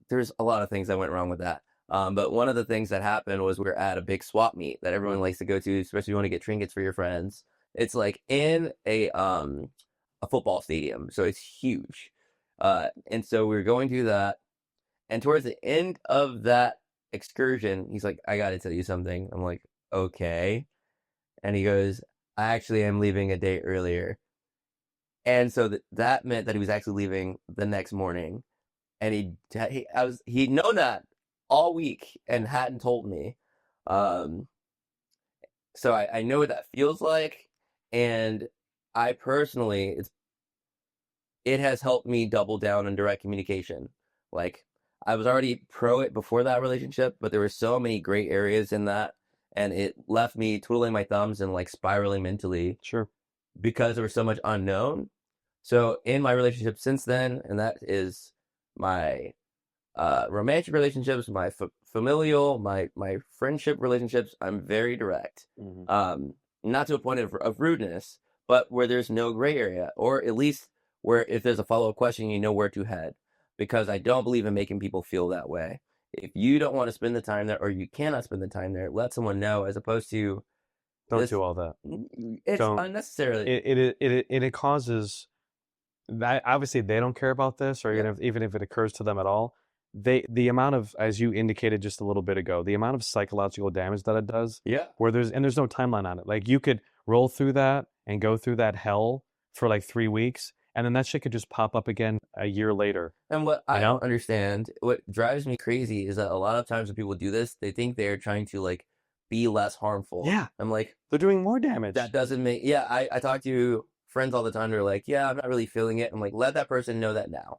There's a lot of things that went wrong with that. But one of the things that happened was we were at a big swap meet that everyone likes to go to, especially if you want to get trinkets for your friends. It's like in a football stadium, so it's huge. And so we were going through that, and towards the end of that excursion, he's like, "I got to tell you something." I'm like, "Okay," and he goes, "I actually am leaving a day earlier," and so that meant that he was actually leaving the next morning, and he'd known that all week and hadn't told me. Um, so I know what that feels like, and I personally, it has helped me double down on direct communication. Like, I was already pro it before that relationship, but there were so many gray areas in that, and it left me twiddling my thumbs and like spiraling mentally Sure. because there was so much unknown. So in my relationship since then, and that is my romantic relationships, my familial, my friendship relationships, I'm very direct. Not to a point of rudeness, but where there's no gray area, or at least where if there's a follow-up question, you know where to head. Because I don't believe in making people feel that way. If you don't want to spend the time there, or you cannot spend the time there, let someone know, as opposed to Don't do all that. it's Don't. unnecessarily. It causes that. Obviously, they don't care about this, or even if it occurs to them at all. The amount of, as you indicated just a little bit ago, the amount of psychological damage that it does. Yeah. Where there's no timeline on it. Like, you could roll through that and go through that hell for like 3 weeks, and then that shit could just pop up again a year later. And what I don't understand, what drives me crazy, is that a lot of times when people do this, they think they're trying to like be less harmful. Yeah. I'm like, they're doing more damage. That doesn't make, yeah, I talk to friends all the time. They're like, yeah, I'm not really feeling it. I'm like, let that person know that now.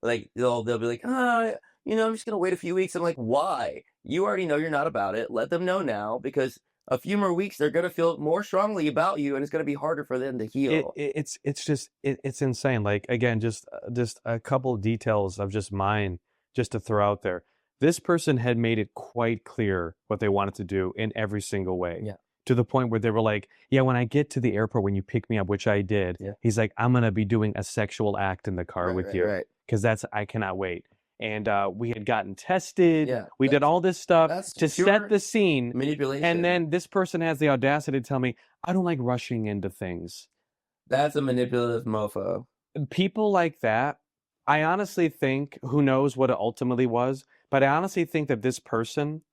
Like, they'll be like, I'm just going to wait a few weeks. I'm like, why? You already know you're not about it. Let them know now, because a few more weeks, they're going to feel more strongly about you, and it's going to be harder for them to heal. It's insane. Like, again, just a couple of details of just mine, just to throw out there. This person had made it quite clear what they wanted to do in every single way. Yeah. To the point where they were like, yeah, when I get to the airport, when you pick me up, which I did, he's like, I'm going to be doing a sexual act in the car with you. Right. Because I cannot wait. And we had gotten tested. Yeah, we did all this stuff to pure set the scene. manipulation. And then this person has the audacity to tell me, I don't like rushing into things. That's a manipulative mofo. People like that, I honestly think, who knows what it ultimately was, but I honestly think that this person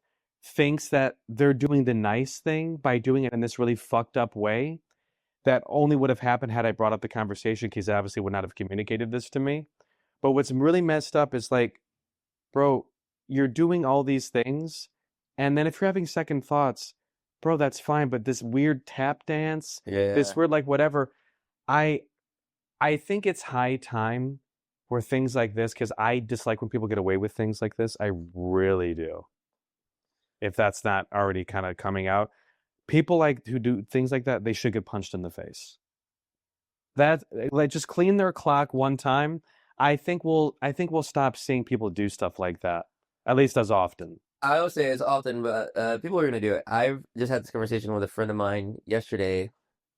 thinks that they're doing the nice thing by doing it in this really fucked up way that only would have happened had I brought up the conversation, because I obviously would not have communicated this to me. But what's really messed up is like, bro, you're doing all these things, and then if you're having second thoughts, bro, that's fine. But this weird tap dance, this weird like whatever, I think it's high time for things like this, because I dislike when people get away with things like this. I really do. If that's not already kind of coming out, people like who do things like that, they should get punched in the face. That, like, just clean their clock one time. I think we'll stop seeing people do stuff like that, at least as often. I will say as often, but people are going to do it. I've just had this conversation with a friend of mine yesterday,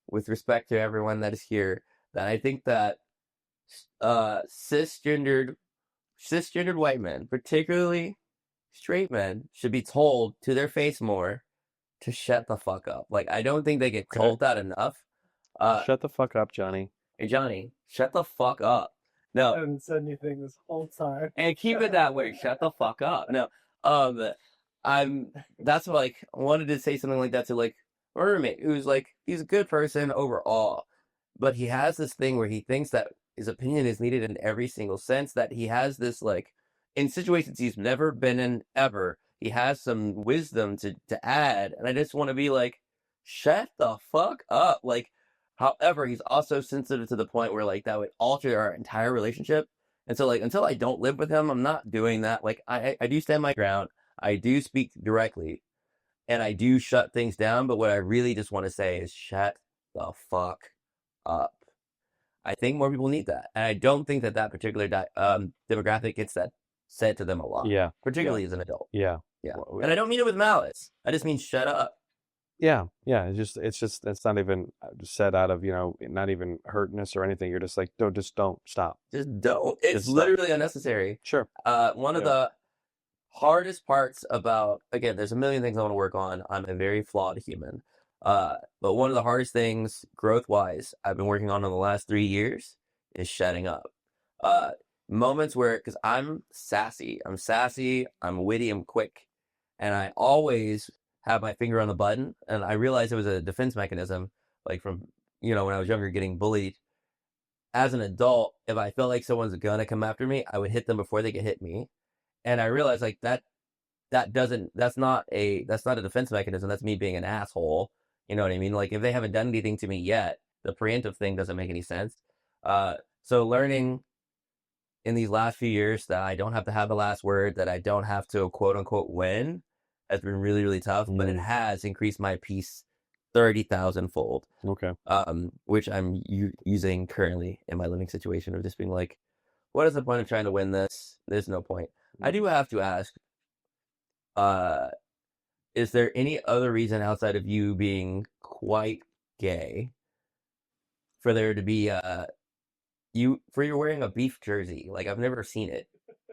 with respect to everyone that is here, that I think that cisgendered white men, particularly straight men, should be told to their face more to shut the fuck up. Like, I don't think they get told that enough. Shut the fuck up, Johnny. Hey, Johnny, shut the fuck up. No. I haven't said anything this whole time. And keep it that way. Shut the fuck up. No. That's what, like, I wanted to say something like that to, like, my roommate, who's like, he's a good person overall, but he has this thing where he thinks that his opinion is needed in every single sense, that he has this, like, in situations he's never been in ever, he has some wisdom to add, and I just want to be like, shut the fuck up. Like, however, he's also sensitive to the point where, like, that would alter our entire relationship. And so, like, until I don't live with him, I'm not doing that. Like, I do stand my ground. I do speak directly. And I do shut things down. But what I really just want to say is shut the fuck up. I think more people need that. And I don't think that particular demographic gets that said to them a lot. Yeah. Particularly as an adult. Yeah. Well, and I don't mean it with malice. I just mean shut up. Yeah. It's not even said out of, not even hurtness or anything. You're just like, no, just don't stop. Just don't. It's Just literally unnecessary. Sure. One of the hardest parts about, again, there's a million things I want to work on. I'm a very flawed human. But one of the hardest things, growth-wise, I've been working on in the last 3 years is shutting up. Moments where, because I'm sassy, I'm witty, I'm quick, and I always have my finger on the button, and I realized it was a defense mechanism, like from, when I was younger, getting bullied. As an adult, if I felt like someone's gonna come after me, I would hit them before they could hit me. And I realized, like, that that's not a defense mechanism. That's me being an asshole. You know what I mean? Like if they haven't done anything to me yet, the preemptive thing doesn't make any sense. So learning in these last few years that I don't have to have the last word, that I don't have to quote unquote win, has been really, really tough, but it has increased my peace 30,000 fold. Okay. Which I'm using currently in my living situation of just being like, what is the point of trying to win this? There's no point. I do have to ask, is there any other reason outside of you being quite gay for there to be you're wearing a beef jersey? Like I've never seen it,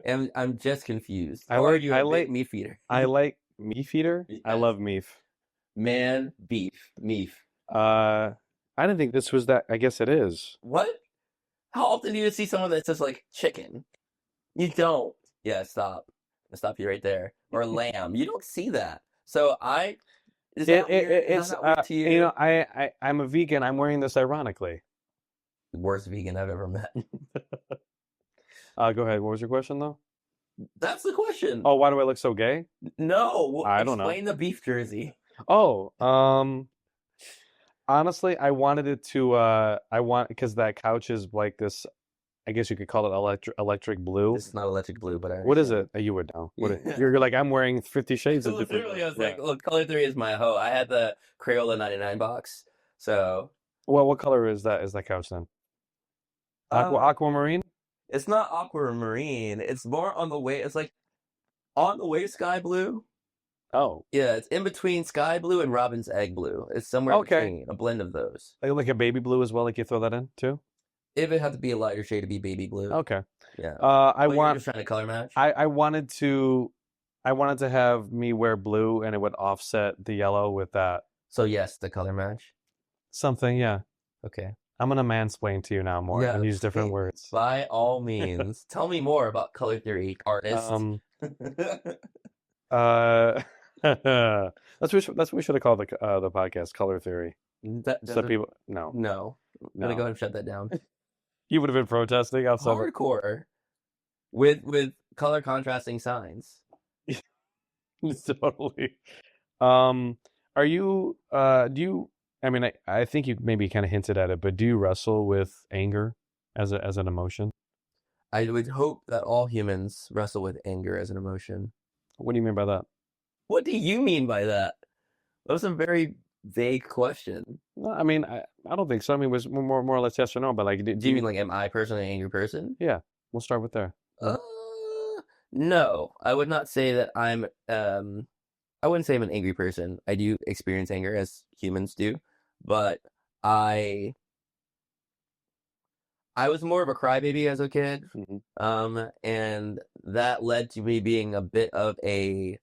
and I'm just confused. Are you a big meat eater? I like meat eater. Yes. I love meat. Man, meat. I didn't think this was that. I guess it is. What? How often do you see someone that says like chicken? You don't. Yeah, stop. I'll stop you right there. Or lamb. You don't see that. So is that weird? Is that not weird to you? You know, I'm a vegan. I'm wearing this ironically. Worst vegan I've ever met. Go ahead. What was your question though? That's the question. Oh, why do I look so gay? No. I don't know. Explain the beef jersey. Oh, honestly, I wanted it to because that couch is like this. I guess you could call it electric blue. It's not electric blue, but what is it? You would know. You're like, I'm wearing 50 Shades of different. Literally, I was like, look, color theory is my hoe. I had the Crayola 99 box. So, well, what color is that? Is that couch then? Aquamarine? It's not aquamarine. It's more on the way. It's like on the way sky blue. Oh, yeah, it's in between sky blue and robin's egg blue. It's somewhere between, a blend of those. Like a baby blue as well. Like you throw that in too. If it had to be a lighter shade, to be baby blue. Okay. Yeah. You're just trying to color match. I wanted to have me wear blue, and it would offset the yellow with that. So yes, the color match. Something, yeah. Okay. I'm gonna mansplain to you now more and use different words. By all means, tell me more about color theory, artist. That's what we should have called the podcast, color theory. So people no. I'm gonna go ahead and shut that down. You would have been protesting outside. Hardcore with color contrasting signs. Totally. Are you do you I mean I think you maybe kind of hinted at it, but do you wrestle with anger as an emotion? I would hope that all humans wrestle with anger as an emotion. What do you mean by that? What do you mean by that? That was a very vague question. No, I mean I don't think so. I mean it was more or less yes or no, but like do you mean like am I personally an angry person? Yeah. We'll start with there. No. I would not say that I'm I wouldn't say I'm an angry person. I do experience anger as humans do, but I was more of a crybaby as a kid. Mm-hmm. And that led to me being a bit of a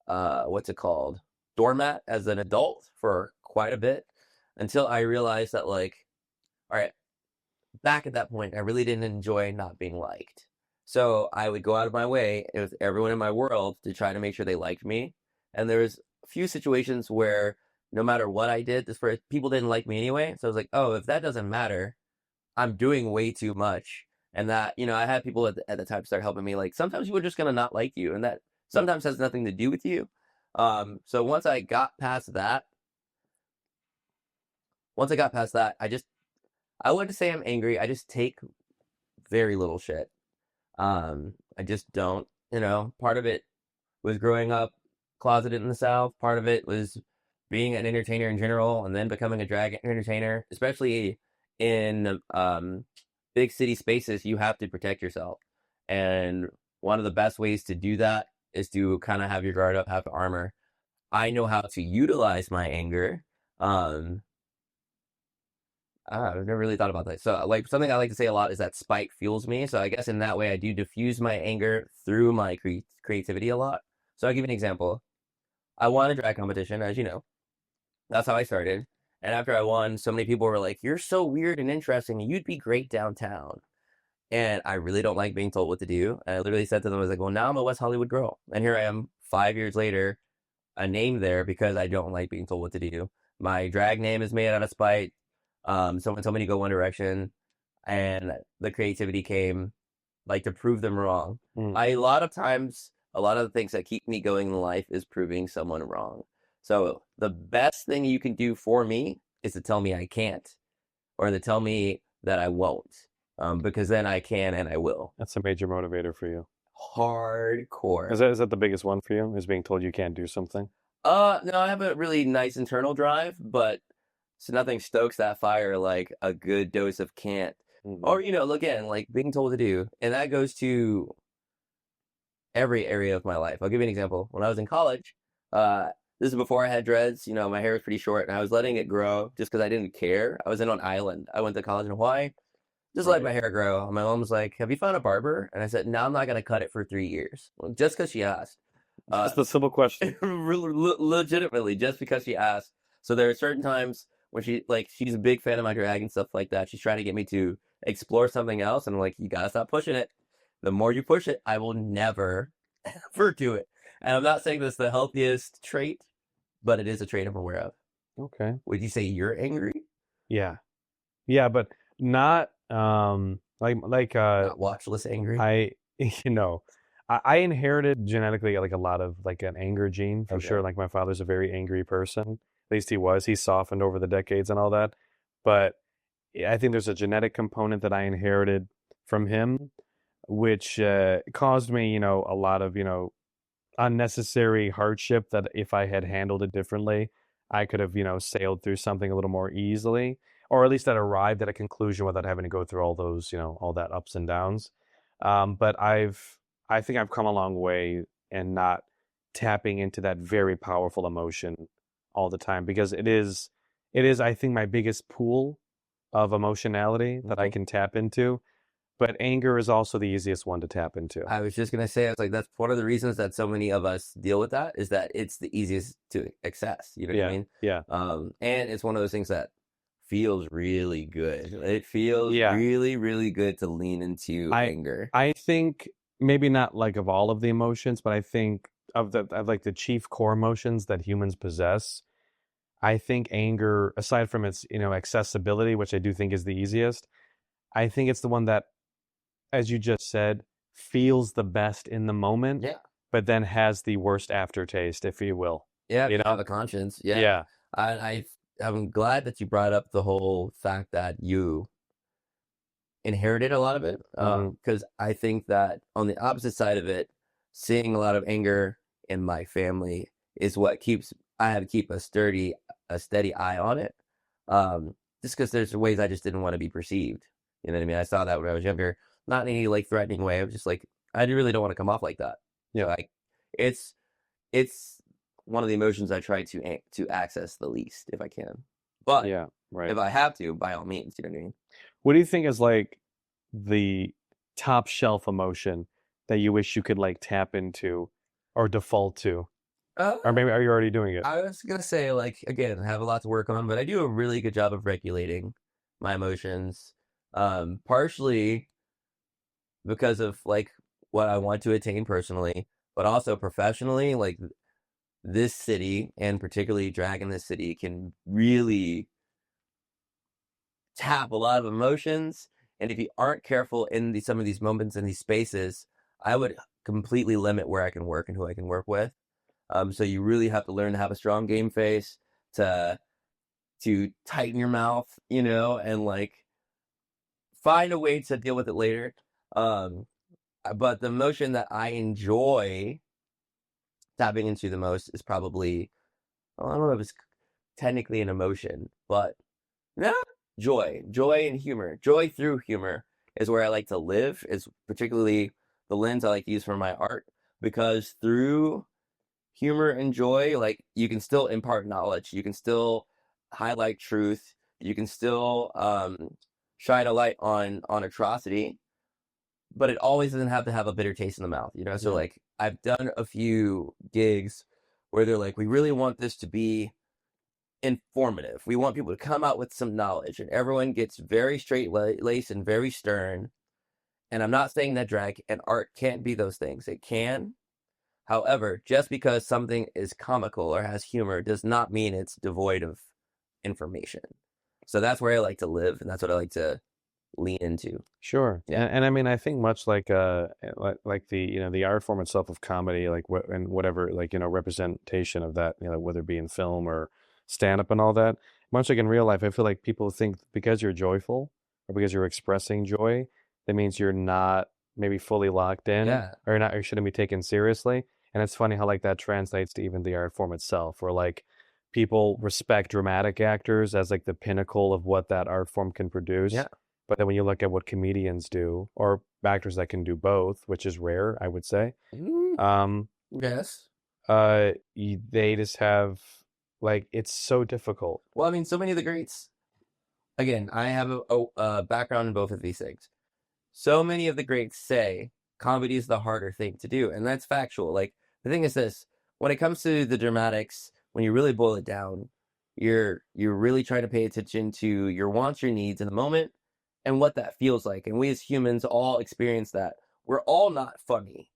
what's it called? Doormat as an adult for quite a bit until I realized that like, all right, back at that point, I really didn't enjoy not being liked. So I would go out of my way with everyone in my world to try to make sure they liked me. And there was a few situations where no matter what I did, people didn't like me anyway. So I was like, oh, if that doesn't matter, I'm doing way too much. And that, I had people at the time start helping me. Like sometimes people are just going to not like you. And that sometimes has nothing to do with you. So once I got past that, I wouldn't say I'm angry. I just take very little shit. I just don't, part of it was growing up closeted in the South. Part of it was being an entertainer in general and then becoming a drag entertainer, especially in big city spaces. You have to protect yourself. And one of the best ways to do that is to kind of have your guard up, have armor. I know how to utilize my anger. I've never really thought about that. So like something I like to say a lot is that spite fuels me. So I guess in that way I do diffuse my anger through my creativity a lot. So I'll give you an example. I won a drag competition, as you know. That's how I started. And after I won, so many people were like, you're so weird and interesting. You'd be great downtown. And I really don't like being told what to do. And I literally said to them, I was like, well, now I'm a West Hollywood girl. And here I am 5 years later, a name there because I don't like being told what to do. My drag name is made out of spite. Someone told me to go one direction. And the creativity came like to prove them wrong. A lot of times a lot of the things that keep me going in life is proving someone wrong. So the best thing you can do for me is to tell me I can't, or to tell me that I won't, because then I can and I will. That's a major motivator for you. Hardcore. Is that the biggest one for you? Is being told you can't do something? No, I have a really nice internal drive, but so nothing stokes that fire like a good dose of can't. Or, again, like being told to do. And that goes to every area of my life. I'll give you an example. When I was in college, this is before I had dreads. My hair was pretty short and I was letting it grow just because I didn't care. I was in an island. I went to college in Hawaii. Just let my hair grow. And my mom was like, "Have you found a barber?" And I said, "No, I'm not going to cut it for 3 years." Well, just because she asked. Just a simple question. Legitimately, just because she asked. So there are certain times when she's a big fan of my drag and stuff like that. She's trying to get me to explore something else. And I'm like, you got to stop pushing it. The more you push it, I will never, ever do it. And I'm not saying this is the healthiest trait, but it is a trait I'm aware of. Okay. Would you say you're angry? Yeah. Yeah, but not Not watchless angry? I inherited genetically like a lot of like an anger gene for Okay. sure. Like my father's a very angry person. At least he was. He softened over the decades and all that. But I think there's a genetic component that I inherited from him, which caused me, a lot of, unnecessary hardship that if I had handled it differently, I could have, sailed through something a little more easily, or at least that arrived at a conclusion without having to go through all those, all that ups and downs. But I think I've come a long way in not tapping into that very powerful emotion all the time, because it is, I think, my biggest pool of emotionality that I can tap into. But anger is also the easiest one to tap into. I was just going to say, I was like, that's one of the reasons that so many of us deal with that, is that it's the easiest to access. You know what I mean? Yeah. And it's one of those things that feels really good. It feels really, really good to lean into anger. I think maybe not like of all of the emotions, but I think of like the chief core emotions that humans possess. I think anger, aside from its, accessibility, which I do think is the easiest, I think it's the one that, as you just said, feels the best in the moment, but then has the worst aftertaste, if you will. Yeah, the conscience. Yeah. I'm glad that you brought up the whole fact that you inherited a lot of it, because I think that on the opposite side of it, seeing a lot of anger in my family is what I have to keep a steady eye on it, just because there's ways I just didn't want to be perceived. You know what I mean? I saw that when I was younger, not in any like threatening way. I was just like, I really don't want to come off like that. Yeah, so, it's one of the emotions I try to access the least if I can. But if I have to, by all means, you know what I mean? What do you think is like the top shelf emotion that you wish you could like tap into or default to? Or maybe are you already doing it? I was gonna say, like, again, I have a lot to work on, but I do a really good job of regulating my emotions. Partially because of like what I want to attain personally, but also professionally. Like this city, and particularly drag in this city, can really tap a lot of emotions. And if you aren't careful in some of these moments in these spaces, I would completely limit where I can work and who I can work with. So you really have to learn to have a strong game face, to tighten your mouth, and like find a way to deal with it later. But the emotion that I enjoy tapping into the most is probably, I don't know if it's technically an emotion, but joy and humor. Joy through humor is where I like to live. Is particularly the lens I like to use for my art, because through humor and joy, like you can still impart knowledge, you can still highlight truth, you can still shine a light on atrocity, but it always doesn't have to have a bitter taste in the mouth, So like I've done a few gigs where they're like, we really want this to be informative. We want people to come out with some knowledge, and everyone gets very straight-laced and very stern. And I'm not saying that drag and art can't be those things. It can. However, just because something is comical or has humor does not mean it's devoid of information. So that's where I like to live, and that's what I like to lean into. Sure. Yeah. And I mean, I think much like the the art form itself of comedy, like what and whatever, like representation of that, whether it be in film or stand up and all that. Much like in real life, I feel like people think because you're joyful or because you're expressing joy, that means you're not maybe fully locked in, Yeah. or not, or shouldn't be taken seriously. And it's funny how like that translates to even the art form itself, where like people respect dramatic actors as like the pinnacle of what that art form can produce. Yeah. But then when you look at what comedians do, or actors that can do both, which is rare, I would say, Yes. they just have like, it's so difficult. Well, I mean, so many of the greats. Again, I have a background in both of these things. So many of the greats say comedy is the harder thing to do, and that's factual. Like, the thing is this: when it comes to the dramatics, when you really boil it down, you're really trying to pay attention to your wants, your needs in the moment, and what that feels like. And we as humans all experience that. We're all not funny.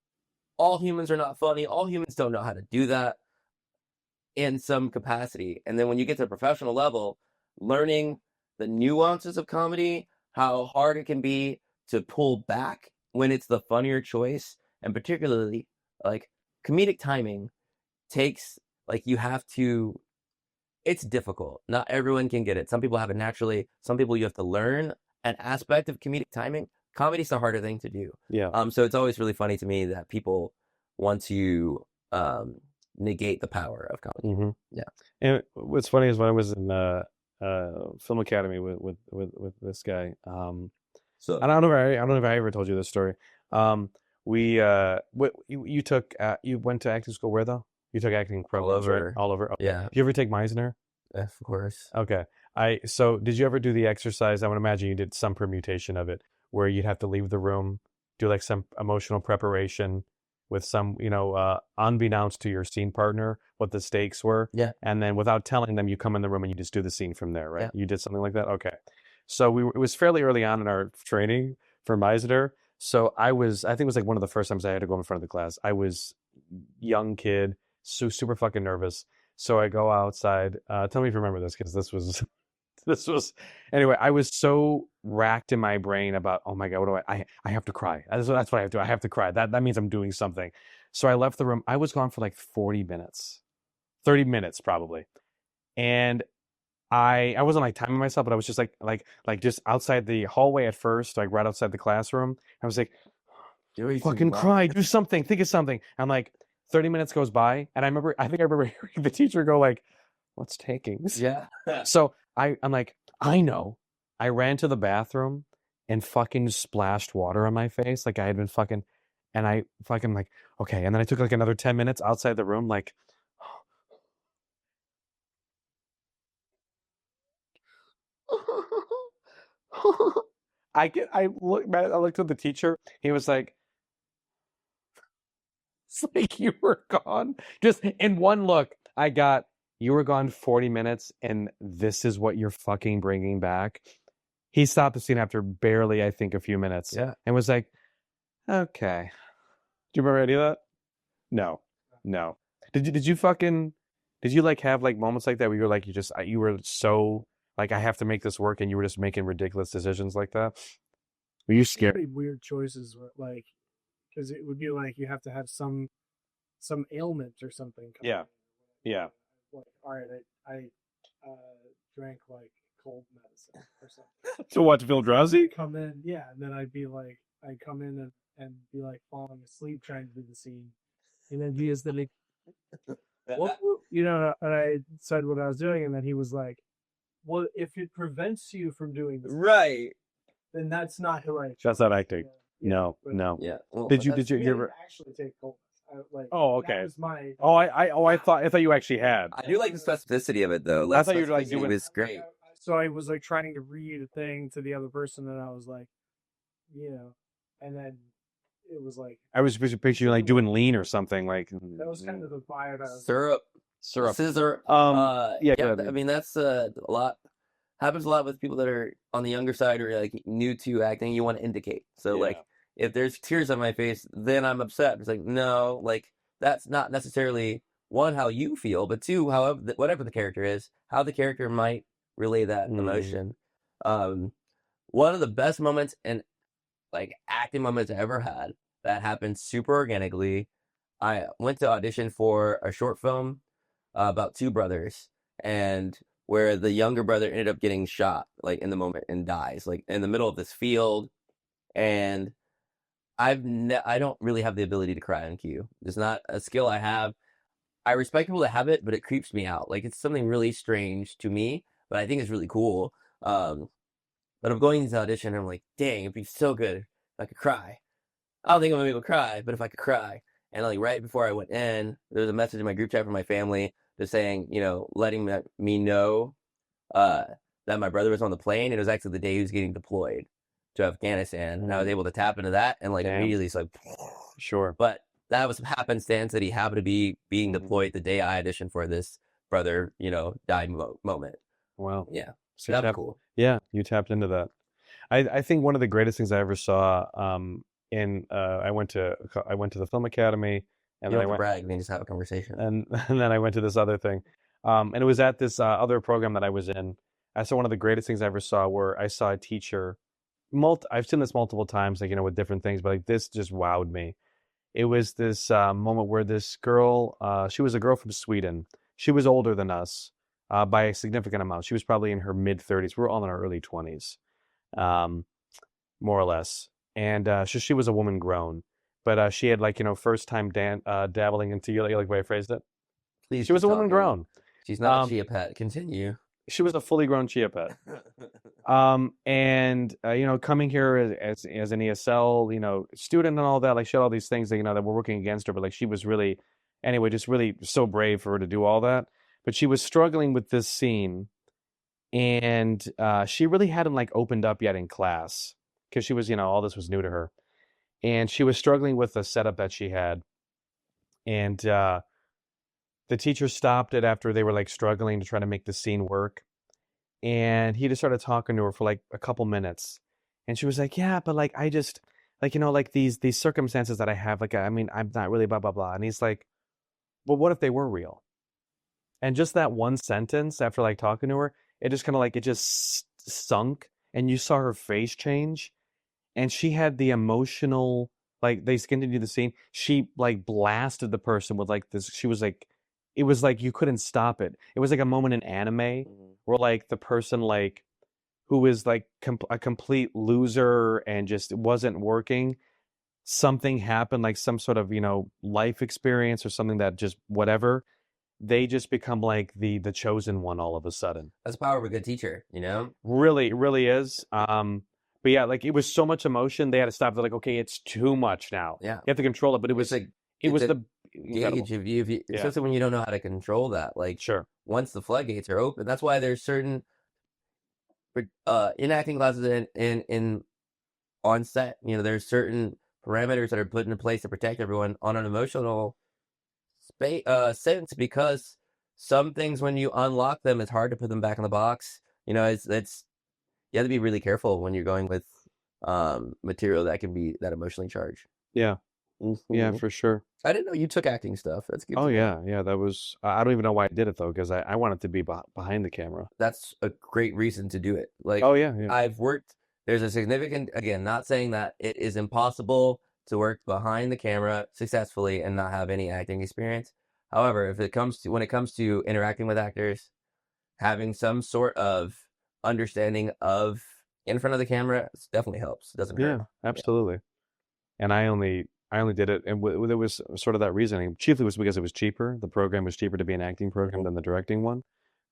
All humans are not funny. All humans don't know how to do that in some capacity. And then when you get to a professional level, learning the nuances of comedy, how hard it can be to pull back when it's the funnier choice, and particularly like comedic timing takes, like, you have to, it's difficult. Not everyone can get it. Some people have it naturally. Some people, you have to learn an aspect of comedic timing. Comedy's the harder thing to do. Yeah. So it's always really funny to me that people want to negate the power of comedy. Mm-hmm. Yeah. And what's funny is when I was in film academy with this guy, So I don't know if I ever told you this story. You took you went to acting school where though? You took acting programs, right? All over. Okay. Yeah. Did you ever take Meisner? Of course. Okay. So did you ever do the exercise? I would imagine you did some permutation of it where you'd have to leave the room, do like some emotional preparation with some, unbeknownst to your scene partner, what the stakes were. Yeah. And then without telling them, you come in the room and you just do the scene from there, right? Yeah. You did something like that? Okay. So it was fairly early on in our training for Meisner. So I think it was like one of the first times I had to go in front of the class. I was young kid, so super fucking nervous. So I go outside. Tell me if you remember this, because this was anyway. I was so racked in my brain about, oh my god, what do I have to cry. That's what I have to. I have to cry. That means I'm doing something. So I left the room. I was gone for like 40 minutes, 30 minutes probably, and I wasn't like timing myself, but I was just like just outside the hallway at first, like right outside the classroom. I was like, fucking cry, do something, think of something. I'm like, 30 minutes goes by, and I think I remember hearing the teacher go like, what's taking? Yeah. So I'm like, I know. I ran to the bathroom and fucking splashed water on my face like I had been fucking, and I fucking like, okay. And then I took like another 10 minutes outside the room, like, I looked at the teacher. He was like, it's like, you were gone. Just in one look, I got, you were gone 40 minutes, and this is what you're fucking bringing back. He stopped the scene after barely, I think, a few minutes. Yeah. And was like, okay. Do you remember any of that? No. Did you like have like moments like that where you're like, you were so like, I have to make this work, and you were just making ridiculous decisions like that? Were you scared? Pretty weird choices, like, because it would be like you have to have some ailment or something. Yeah. Yeah. Like, all right, I drank like cold medicine or something. So what, to feel drowsy? Come in, yeah, and then I'd come in and be like falling asleep trying to do the scene, and then he is the like, what, and I said what I was doing, and then he was like, well, if it prevents you from doing this, Right. then that's not who I. That's not acting. Yeah, No. Yeah. Well, Did you We ever? actually take cold? Oh, okay. That was my. I thought you actually had. I do like the specificity of it, though. I thought you were like Specificity doing. was great. So I was like trying to read a thing to the other person, and I was like, and then it was like I was picturing you like doing lean or something like. that was kind of the vibe. Syrup. Scissor. Yeah. I mean, that's a lot. Happens a lot with people that are on the younger side or like new to acting. You want to indicate. So like, if there's tears on my face, then I'm upset. It's like, no, like, that's not necessarily, one, how you feel, but two, whatever the character is, how the character might relay that emotion. one of the best moments and like acting moments I ever had that happened super organically. I went to audition for a short film about two brothers, and where the younger brother ended up getting shot like in the moment and dies like in the middle of this field. And I don't really have the ability to cry on cue. It's not a skill I have. I respect people that have it, but it creeps me out. Like it's something really strange to me, but I think it's really cool. But I'm going to this audition and I'm like, dang, it'd be so good if I could cry. I don't think I'm gonna be able to cry, but if I could cry. And like right before I went in, there was a message in my group chat from my family just saying, letting me know that my brother was on the plane. It was actually the day he was getting deployed to Afghanistan, and I was able to tap into that and like Damn. immediately it's like, Sure. but that was happenstance that he happened to be being deployed the day I auditioned for this brother, die moment. Wow. Yeah, So that was cool. Yeah, you tapped into that. I think one of the greatest things I ever saw. I went to the film academy, and You then don't have to brag. We can just have a conversation. and then I went to this other thing, and it was at this other program that I was in. I saw one of the greatest things I ever saw, where I saw a teacher. I've seen this multiple times, like with different things, but like this just wowed me. It was this moment where this girl, she was a girl from Sweden. She was older than us by a significant amount. She was probably in her mid-30s. We're all in our early 20s, um, more or less. And so she was a woman grown, but she had first time dabbling into you, like the way I phrased it. Please, She was a woman talking. grown. She's not a chia pet. Continue. She was a fully grown chia pet. And coming here as an ESL, student and all that, like she had all these things that that were working against her, but like she was really, anyway, just really so brave for her to do all that. But she was struggling with this scene, and she really hadn't like opened up yet in class because she was, all this was new to her, and she was struggling with the setup that she had, and the teacher stopped it after they were like struggling to try to make the scene work. And he just started talking to her for like a couple minutes. And she was like, yeah, but like, I just like these circumstances that I have, like, I mean, I'm not really blah, blah, blah. And he's like, well, what if they were real? And just that one sentence after like talking to her, it just kind of like, it just sunk, and you saw her face change, and she had the emotional, like they continued the scene. She like blasted the person with like this. She was like, it was like you couldn't stop it. It was like a moment in anime where like the person like who is like a complete loser and just wasn't working. Something happened, like some sort of life experience or something that just whatever. They just become like the chosen one all of a sudden. That's the power of a good teacher, Really, really is. But yeah, like it was so much emotion, they had to stop. They're like, okay, it's too much now. Yeah. You have to control it. But it was like it was the gauge of you, especially when you don't know how to control that. Like sure. Once the floodgates are open, that's why there's certain in acting classes in on set. There's certain parameters that are put into place to protect everyone on an emotional sense, because some things when you unlock them, it's hard to put them back in the box. It's you have to be really careful when you're going with material that can be that emotionally charged. Yeah. Yeah, for sure. I didn't know you took acting stuff. That's good. Oh yeah, that was. I don't even know why I did it though, because I wanted to be behind the camera. That's a great reason to do it. Like, oh yeah. I've worked. There's a significant, again, not saying that it is impossible to work behind the camera successfully and not have any acting experience. However, when it comes to interacting with actors, having some sort of understanding of in front of the camera definitely helps. It doesn't hurt. Yeah, absolutely. Yeah. And I only did it, and there was sort of that reasoning. Chiefly was because it was cheaper. The program was cheaper to be an acting program than the directing one.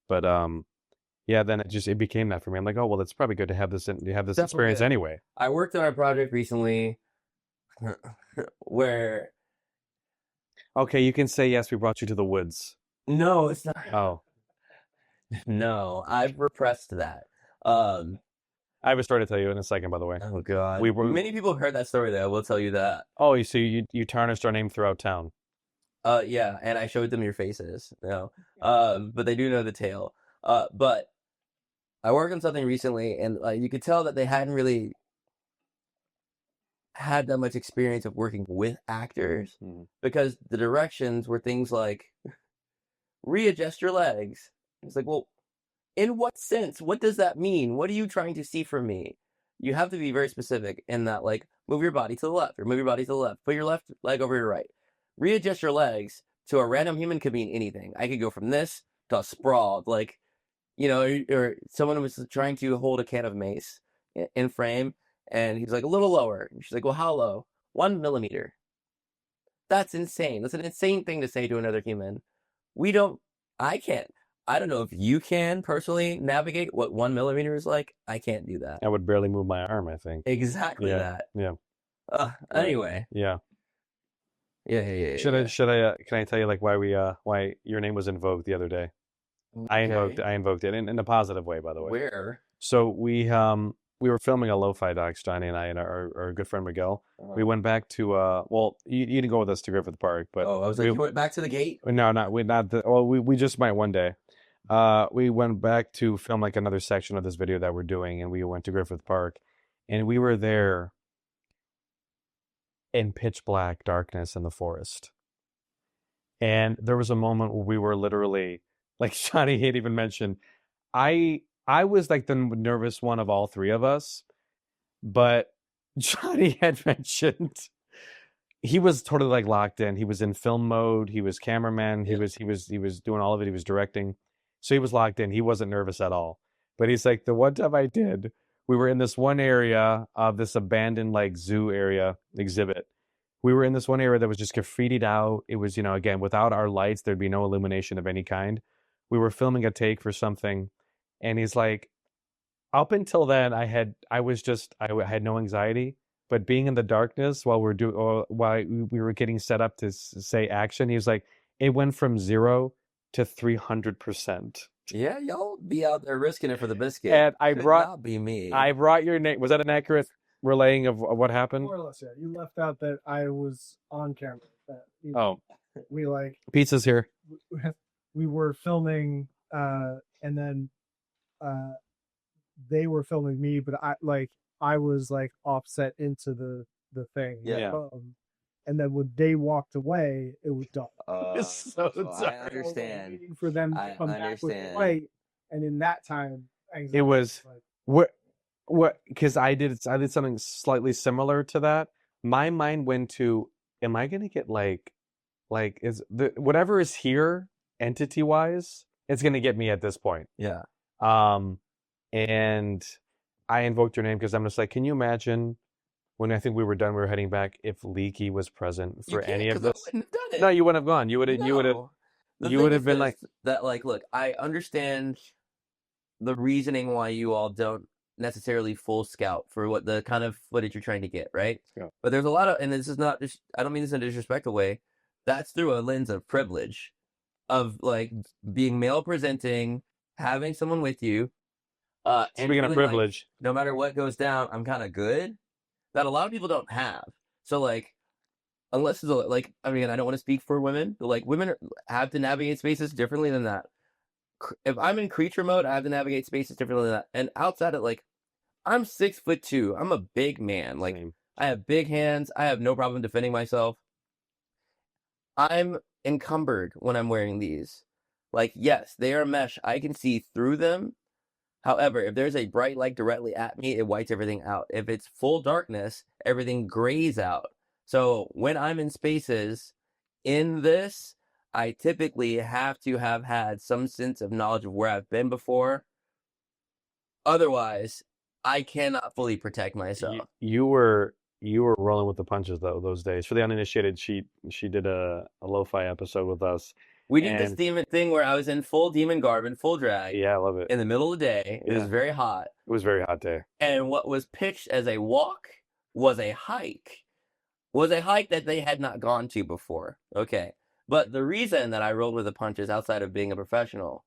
But yeah, then it became that for me. I'm like, oh well, it's probably good to have this experience anyway. I worked on a project recently where. Okay, you can say yes. We brought you to the woods. No, it's not. Oh. No, I've repressed that. I have a story to tell you in a second, by the way. Oh God, many people have heard that story though. I will tell you that. Oh, so you tarnished our name throughout town. Yeah, and I showed them your faces. But they do know the tale. But I worked on something recently, and you could tell that they hadn't really had that much experience of working with actors, because the directions were things like readjust your legs. It's like, well, in what sense? What does that mean? What are you trying to see from me? you have to be very specific in that, like, move your body to the left or move your body to the left. Put your left leg over your right. Readjust your legs to a random human could mean anything. I could go from this to a sprawled, like, you know, or someone was trying to hold a can of mace in frame, and he's like, a little lower. And she's like, well, how low? 1 millimeter. That's insane. That's an insane thing to say to another human. I can't. I don't know if you can personally navigate what 1 millimeter is like. I can't do that. I would barely move my arm, I think. Exactly Yeah. that. Yeah. Anyway. Yeah. Yeah. Should I can I tell you like why your name was invoked the other day? I invoked it in a positive way, by the way. Where? So we were filming a lo-fi docs, Johnny and I and our good friend Miguel. We went back to well, you didn't go with us to Griffith Park, but I was like, you went back to the gate? No, we just might one day. We went back to film like another section of this video that we're doing, and we went to Griffith Park, and we were there in pitch black darkness in the forest. And there was a moment where we were literally, like Johnny had even mentioned, I was like the nervous one of all three of us, but Johnny had mentioned he was totally like locked in. He was in film mode. He was cameraman. He was doing all of it. He was directing. So he was locked in. He wasn't nervous at all. But he's like, the one time I did, we were in this one area of this abandoned like zoo area exhibit. We were in this one area that was just graffitied out. It was, again, without our lights, there'd be no illumination of any kind. We were filming a take for something. And he's like, up until then, I had no anxiety. But being in the darkness while we were getting set up to say action, he was like, it went from 0 to 300%. Yeah, y'all be out there risking it for the biscuit. And not be me. I brought your name. Was that an accurate relaying of what happened? More or less, yeah. You left out that I was on camera. We like pizza's here. We were filming, and then they were filming me, but I was like offset into the thing. Yeah. And then when they walked away, it was done. It's so I understand. Waiting for them to come back with the light, and in that time, it was what because I did something slightly similar to that. My mind went to, am I gonna get like is the whatever is here entity wise, it's gonna get me at this point. Yeah. And I invoked your name because I'm just like, can you imagine when I think we were done, we were heading back, if Leaky was present for any of this? No, you wouldn't have gone. You would have been like that. Like, look, I understand the reasoning why you all don't necessarily full scout for what the kind of footage you're trying to get, right? Yeah. But there's a lot of, and this is not just, I don't mean this in a disrespectful way. That's through a lens of privilege, of like being male presenting, having someone with you. Speaking of privilege, like, no matter what goes down, I'm kind of good. That a lot of people don't have. So like, unless it's like, I mean, I don't want to speak for women, but like women have to navigate spaces differently than that. If I'm in creature mode, I have to navigate spaces differently than that. And outside of like, I'm 6'2". I'm a big man. Like I have big hands. I have no problem defending myself. I'm encumbered when I'm wearing these. Like, yes, they are mesh. I can see through them. However, if there's a bright light directly at me, it whites everything out. If it's full darkness, everything grays out. So when I'm in spaces in this, I typically have to have had some sense of knowledge of where I've been before. Otherwise, I cannot fully protect myself. You were rolling with the punches though those days. For the uninitiated, she did a lo-fi episode with us. We did this demon thing where I was in full demon garb and full drag. Yeah, I love it. In the middle of the day. It was very hot. It was a very hot day. And what was pitched as a walk was a hike. Was a hike that they had not gone to before. Okay. But the reason that I rolled with the punches outside of being a professional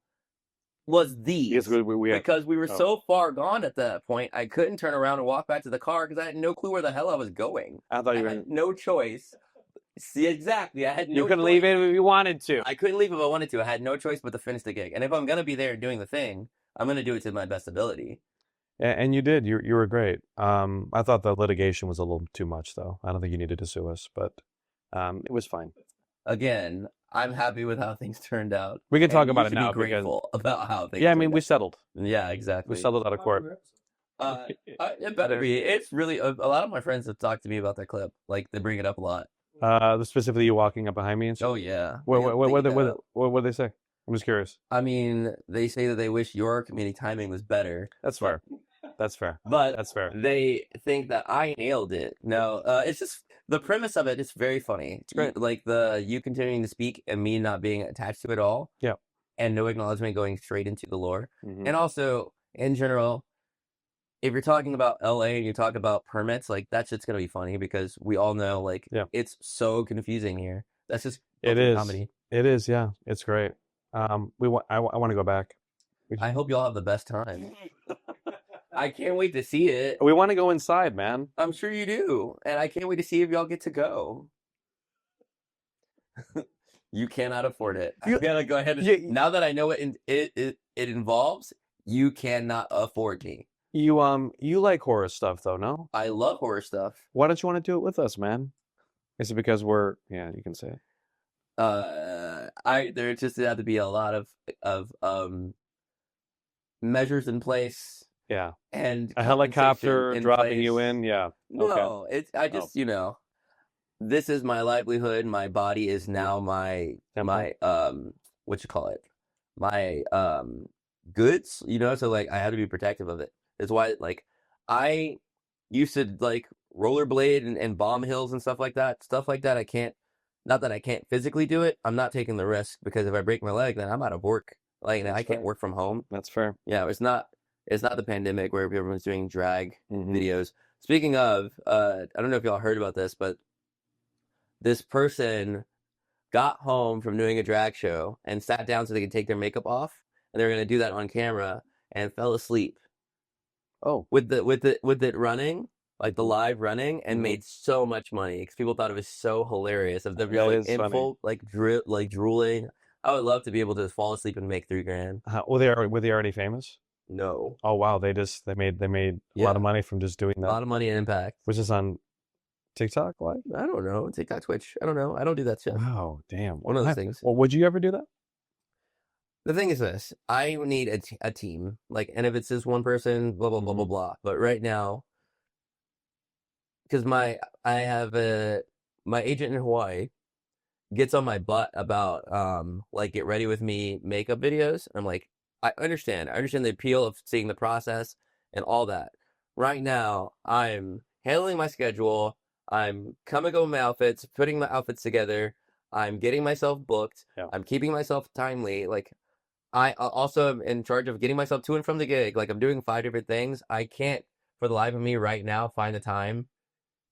was these. Yes, because we were so far gone at that point, I couldn't turn around and walk back to the car because I had no clue where the hell I was going. I thought you had no choice. See, exactly. I had no You couldn't leave it if you wanted to. I couldn't leave if I wanted to. I had no choice but to finish the gig. And if I'm going to be there doing the thing, I'm going to do it to my best ability. And you did. You were great. I thought the litigation was a little too much, though. I don't think you needed to sue us, but it was fine. Again, I'm happy with how things turned out. We can talk about it now. Be grateful about how things we settled. Yeah, exactly. We settled out of court. It better be. It's really a lot of my friends have talked to me about that clip. Like they bring it up a lot. Specifically you walking up behind me and shit? Oh yeah. What they say? I'm just curious. I mean, they say that they wish your comedic timing was better. That's fair. That's fair. But That's fair. they think that I nailed it. No, it's just the premise of it is very funny. It's great. Like you continuing to speak and me not being attached to it all. Yeah. And no acknowledgement going straight into the lore. Mhm. And also, in general, if you're talking about LA and you talk about permits, like that shit's gonna be funny because we all know like it's so confusing here. That's just It is comedy. It is, yeah. It's great. I want to go back. I hope y'all have the best time. I can't wait to see it. We want to go inside, man. I'm sure you do. And I can't wait to see if y'all get to go. You cannot afford it. I gotta go ahead and now that I know what it involves, you cannot afford me. You like horror stuff though, no? I love horror stuff. Why don't you want to do it with us, man? Is it because you can say it. There just had to be a lot of measures in place. Yeah. And a helicopter dropping you in. Yeah. No, I just this is my livelihood. My body is now my what you call it? My goods, so like I have to be protective of it. That's why like I used to like rollerblade and bomb hills and stuff like that. I can't, not that I can't physically do it. I'm not taking the risk because if I break my leg, then I'm out of work. Like I can't work from home. That's fair. Yeah, it's not the pandemic where everyone's doing drag videos. Speaking of, I don't know if y'all heard about this, but this person got home from doing a drag show and sat down so they could take their makeup off, and they were going to do that on camera and fell asleep. Oh, with it running, like the live running, and made so much money because people thought it was so hilarious. Of the in full like drooling. I would love to be able to fall asleep and make $3,000. Were they already famous? No. Oh wow, they made a lot of money from just doing that. A lot of money and impact. Was this on TikTok? What? I don't know. TikTok, Twitch. I don't know. I don't do that shit. Wow, damn. One of those things. Well, would you ever do that? The thing is this: I need a team, like, and if it's just one person, blah blah blah blah blah. But right now, because my agent in Hawaii gets on my butt about like get ready with me makeup videos. I'm like, I understand the appeal of seeing the process and all that. Right now, I'm handling my schedule. I'm coming up with my outfits, putting my outfits together. I'm getting myself booked. Yeah. I'm keeping myself timely. Like, I also am in charge of getting myself to and from the gig. Like, I'm doing 5 different things. I can't, for the life of me right now, find the time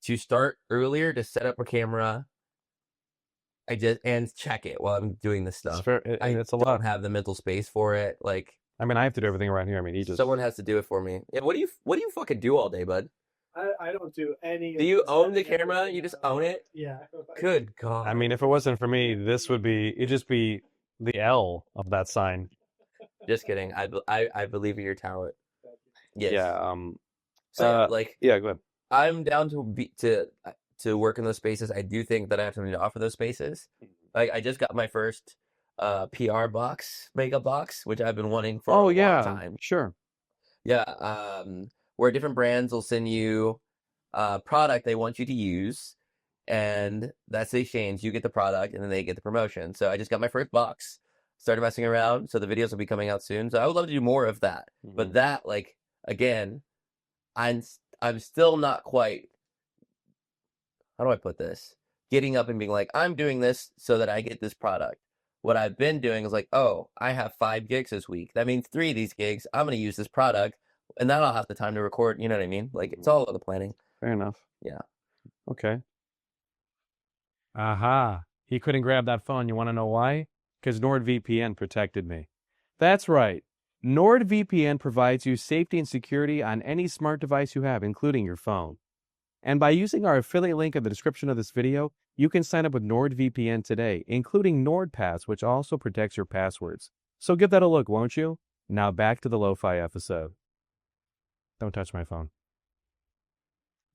to start earlier to set up a camera. And check it while I'm doing this stuff. It's a lot. I don't have the mental space for it. Like, I mean, I have to do everything around here. I mean, someone has to do it for me. Yeah. What do you fucking do all day, bud? I don't do any. Do you own the camera? You just own it? Yeah. Good God. I mean, if it wasn't for me, it'd just be the L of that sign. Just kidding. I believe in your talent. Yes. Yeah. So like, yeah, go ahead. I'm down to work in those spaces. I do think that I have something to offer those spaces. Like, I just got my first PR box, makeup box, which I've been wanting for a long time. Sure. Yeah. Where different brands will send you a product they want you to use, and that's the exchange. You get the product, and then they get the promotion. So I just got my first box, started messing around. So the videos will be coming out soon. So I would love to do more of that. But that, like, again, I'm still not quite. How do I put this? Getting up and being like, I'm doing this so that I get this product. What I've been doing is like, oh, I have 5 gigs this week. That means 3 of these gigs, I'm going to use this product, and then I'll have the time to record. You know what I mean? Like, it's all about the planning. Fair enough. Yeah. Okay. Aha. He couldn't grab that phone. You want to know why? Because NordVPN protected me. That's right. NordVPN provides you safety and security on any smart device you have, including your phone. And by using our affiliate link in the description of this video, you can sign up with NordVPN today, including NordPass, which also protects your passwords. So give that a look, won't you? Now back to the lo-fi episode. Don't touch my phone.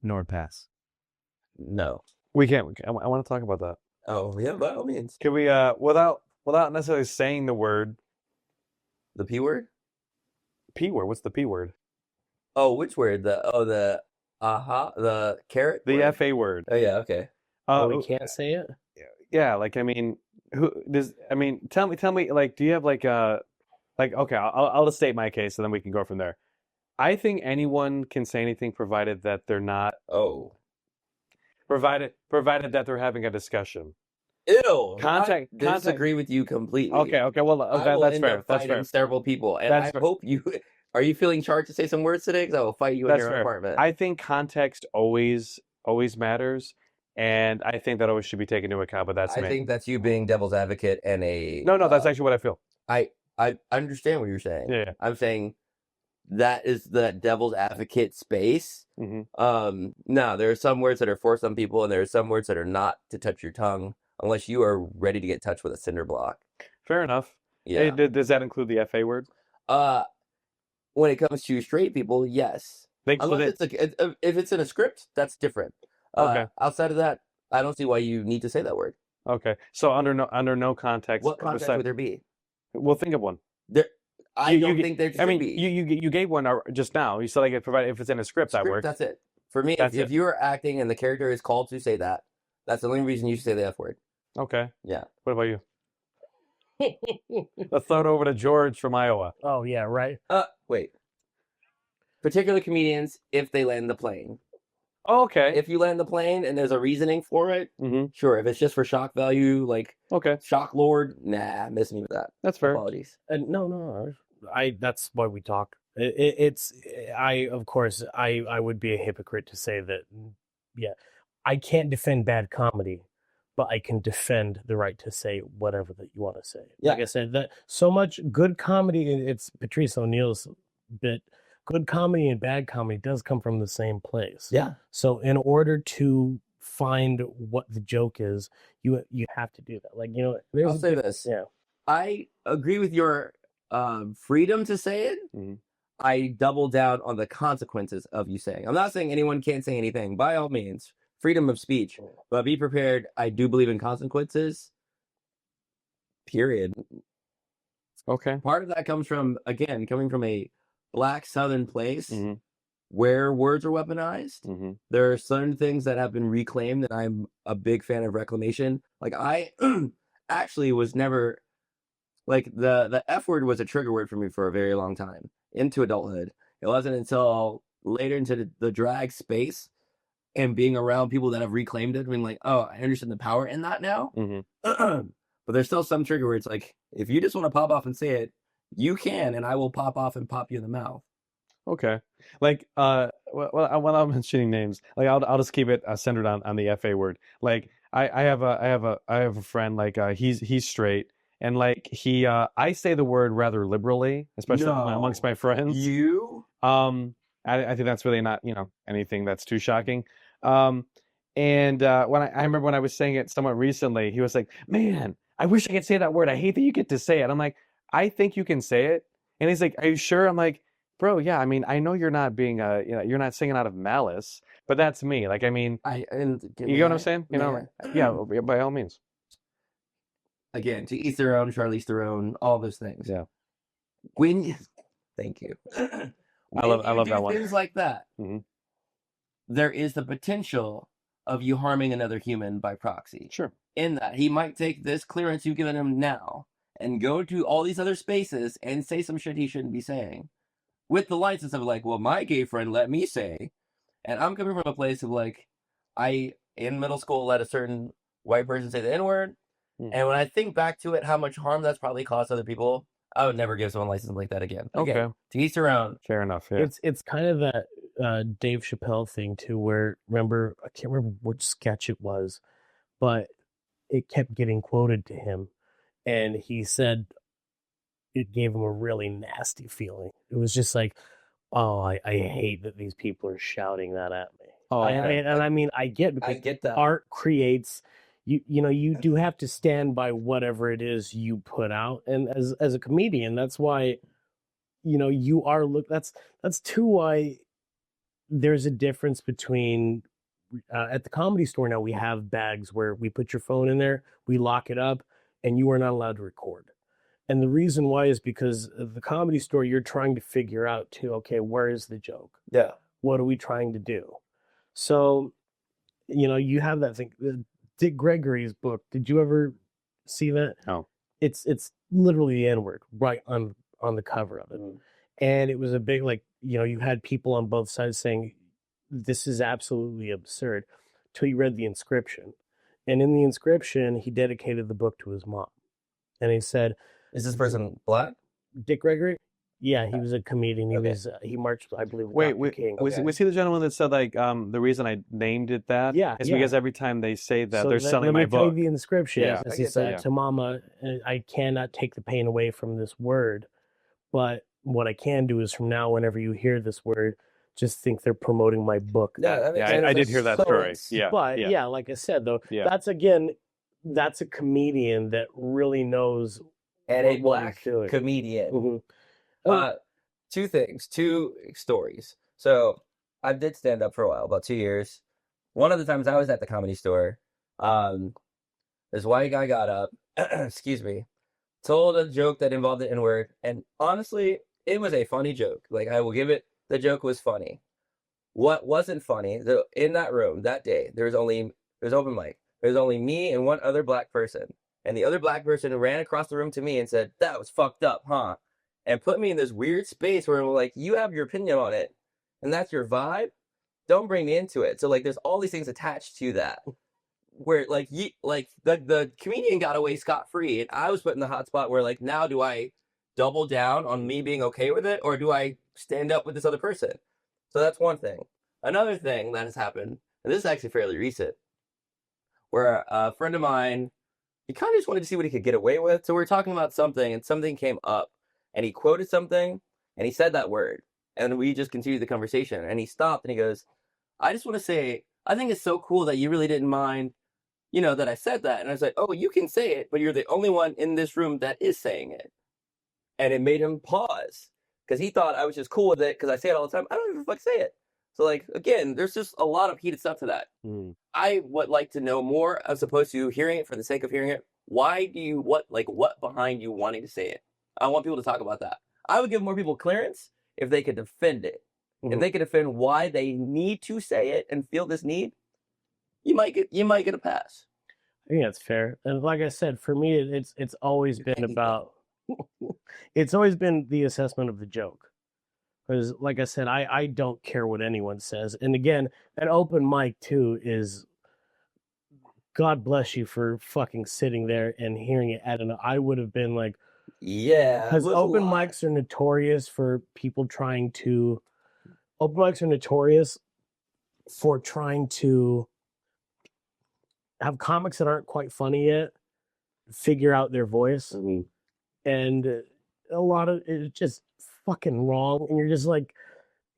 NordPass. No. We can't. I want to talk about that. Oh, yeah, by all means. Can we, without necessarily saying the word. The P word? P word? What's the P word? Oh, which word? The carrot. The word? FA word. Oh yeah, okay. We can't say it. Yeah, like I mean, who does? I mean, tell me, like, do you have like okay, I'll just state my case, and then we can go from there. I think anyone can say anything, provided that they're not provided that they're having a discussion. Ew. Contact. I disagree with you completely. Okay. Well, I will that's end fair. up That's fighting fair. several people, and That's I fair. hope you. Are you feeling charged to say some words today? Because I will fight you in That's your fair. apartment. I think context always matters, and I think that always should be taken into account. But that's me. I think that's you being devil's advocate and a. No, that's actually what I feel. I understand what you're saying. Yeah. I'm saying that is the devil's advocate space. Mm-hmm. No, there are some words that are for some people, and there are some words that are not to touch your tongue unless you are ready to get touched with a cinder block. Fair enough. Yeah. Hey, does that include the FA word? When it comes to straight people, yes. Unless if it's in a script, that's different. Okay. Outside of that, I don't see why you need to say that word. Okay. So under no context. What context would there be? Well, think of one. I don't think there should be. You gave one just now. You said like provided if it's in a script, that works. That's it. For me, if you are acting and the character is called to say that, that's the only reason you should say the F word. Okay. Yeah. What about you? Let's throw it over to George from Iowa. Oh yeah, right. Wait. Particular comedians, if they land the plane. Oh, okay. If you land the plane and there's a reasoning for it, sure. If it's just for shock value, like shock lord, nah, miss me with that. That's fair. Apologies. No. That's why we talk. Of course, I would be a hypocrite to say that. Yeah, I can't defend bad comedy, but I can defend the right to say whatever that you want to say. Yeah. Like I said, that so much good comedy. It's Patrice O'Neal's bit. Good comedy and bad comedy does come from the same place. Yeah. So in order to find what the joke is, you have to do that. Like, you know, I'll say this. Yeah. I agree with your freedom to say it. I double down on the consequences of you saying. I'm not saying anyone can't say anything. By all means, freedom of speech. But be prepared. I do believe in consequences. Period. Okay. Part of that comes from, again, coming from a Black Southern place where words are weaponized. There are certain things that have been reclaimed, and I'm a big fan of reclamation. Like, I actually was never, like, the F word was a trigger word for me for a very long time into adulthood. It wasn't until later into the drag space and being around people that have reclaimed it, being like, oh, I understand the power in that now. But there's still some trigger words, like, if you just want to pop off and say it, you can, and I will pop off and pop you in the mouth. Okay. Like, when I'm mentioning names, like I'll just keep it centered on the FA word. Like, I have a friend, like he's straight, and like I say the word rather liberally, especially amongst my friends. You? I think that's really not anything that's too shocking. And when I remember when I was saying it somewhat recently, he was like, "Man, I wish I could say that word. I hate that you get to say it." I'm like, I think you can say it. And he's like, "Are you sure?" I'm like, "Bro, yeah. I mean, I know you're not being you're not singing out of malice, but that's me. Like, I mean, you know what I'm saying? Yeah, by all means." Again, to each their own, Charlize Theron, all those things. Yeah. Thank you. I love that one. Things like that. There is the potential of you harming another human by proxy. Sure. In that he might take this clearance you've given him now and go to all these other spaces and say some shit he shouldn't be saying. With the license of like, well, my gay friend let me say. And I'm coming from a place of like, I, in middle school, let a certain white person say the N-word. And when I think back to it, how much harm that's probably caused other people, I would never give someone a license like that again. Okay. To each their own. Fair enough. Yeah. It's kind of that Dave Chappelle thing too, where I can't remember which sketch it was, but it kept getting quoted to him. And he said it gave him a really nasty feeling. It was just like, oh, I hate that these people are shouting that at me. Oh, I get that art creates, you do have to stand by whatever it is you put out. And as a comedian, that's why, you are that's too why there's a difference between at the Comedy Store now we have bags where we put your phone in there, we lock it up, and you are not allowed to record. And the reason why is because the Comedy Store, you're trying to figure out too, okay, where is the joke? Yeah. What are we trying to do? So, you have that thing. Dick Gregory's book. Did you ever see that? No. It's literally the N-word right on the cover of it. And it was a big, you had people on both sides saying, this is absolutely absurd, till you read the inscription. And in the inscription, he dedicated the book to his mom. And he said, Is this person black? Dick Gregory? Yeah, he was a comedian. He marched, I believe, with Dr. King. Was he the gentleman that said the reason I named it that? Yeah, is because every time they say that, So they're selling my let me tell book. you the inscription. Yeah. As I he get said that. to Mama, I cannot take the pain away from this word, but what I can do is from now, whenever you hear this word, just think they're promoting my book. Yeah, I did hear that story. Yeah, But like I said though, Yeah. that's a comedian that really knows And a what black he's doing. comedian. Mhm. Two things, two stories. So I did stand up for a while, about 2 years. One of the times I was at the Comedy Store, this white guy got up, excuse me, told a joke that involved the N-word, and honestly, it was a funny joke. Like, I will give it, the joke was funny. What wasn't funny, in that room that day, there was open mic. There was only me and one other black person. And the other black person ran across the room to me and said, "That was fucked up, huh?" And put me in this weird space where I'm like, you have your opinion on it, and that's your vibe. Don't bring me into it. So there's all these things attached to that, where the comedian got away scot-free, and I was put in the hot spot where now do I double down on me being okay with it, or do I stand up with this other person? So that's one thing. Another thing that has happened, and this is actually fairly recent, where a friend of mine, he kind of just wanted to see what he could get away with. So we were talking about something, and something came up, and he quoted something, and he said that word, and we just continued the conversation. And he stopped, and he goes, "I just want to say, I think it's so cool that you really didn't mind, that I said that." And I was like, "Oh, you can say it, but you're the only one in this room that is saying it." And it made him pause, because he thought I was just cool with it, because I say it all the time. I don't even fucking say it. So again, there's just a lot of heated stuff to that. I would like to know more, as opposed to hearing it for the sake of hearing it. Why do you, what behind you wanting to say it? I want people to talk about that. I would give more people clearance if they could defend it. If they could defend why they need to say it and feel this need, you might get a pass. I think that's fair. And like I said, for me, it's always been about, it's always been the assessment of the joke. Because like I said, I don't care what anyone says. And again, an open mic too is, God bless you for fucking sitting there and hearing it. I would have been like, yeah, because open mics are notorious for trying to have comics that aren't quite funny yet figure out their voice. And a lot of it's just fucking wrong, and you're just like,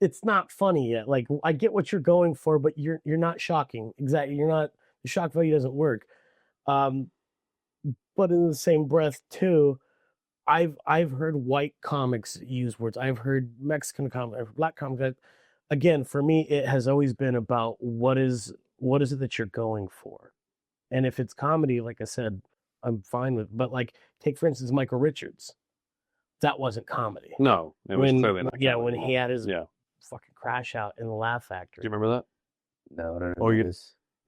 it's not funny yet. Like, I get what you're going for, but you're not shocking. Exactly, you're not, the shock value doesn't work. But in the same breath too, I've heard white comics use words. I've heard Mexican comics, black comics. Again, for me, it has always been about what is it that you're going for, and if it's comedy, like I said, I'm fine with. But take for instance Michael Richards. That wasn't comedy. No, it was clearly not. Yeah, when he had his fucking crash out in the Laugh Factory. Do you remember that? No, I don't know. Oh,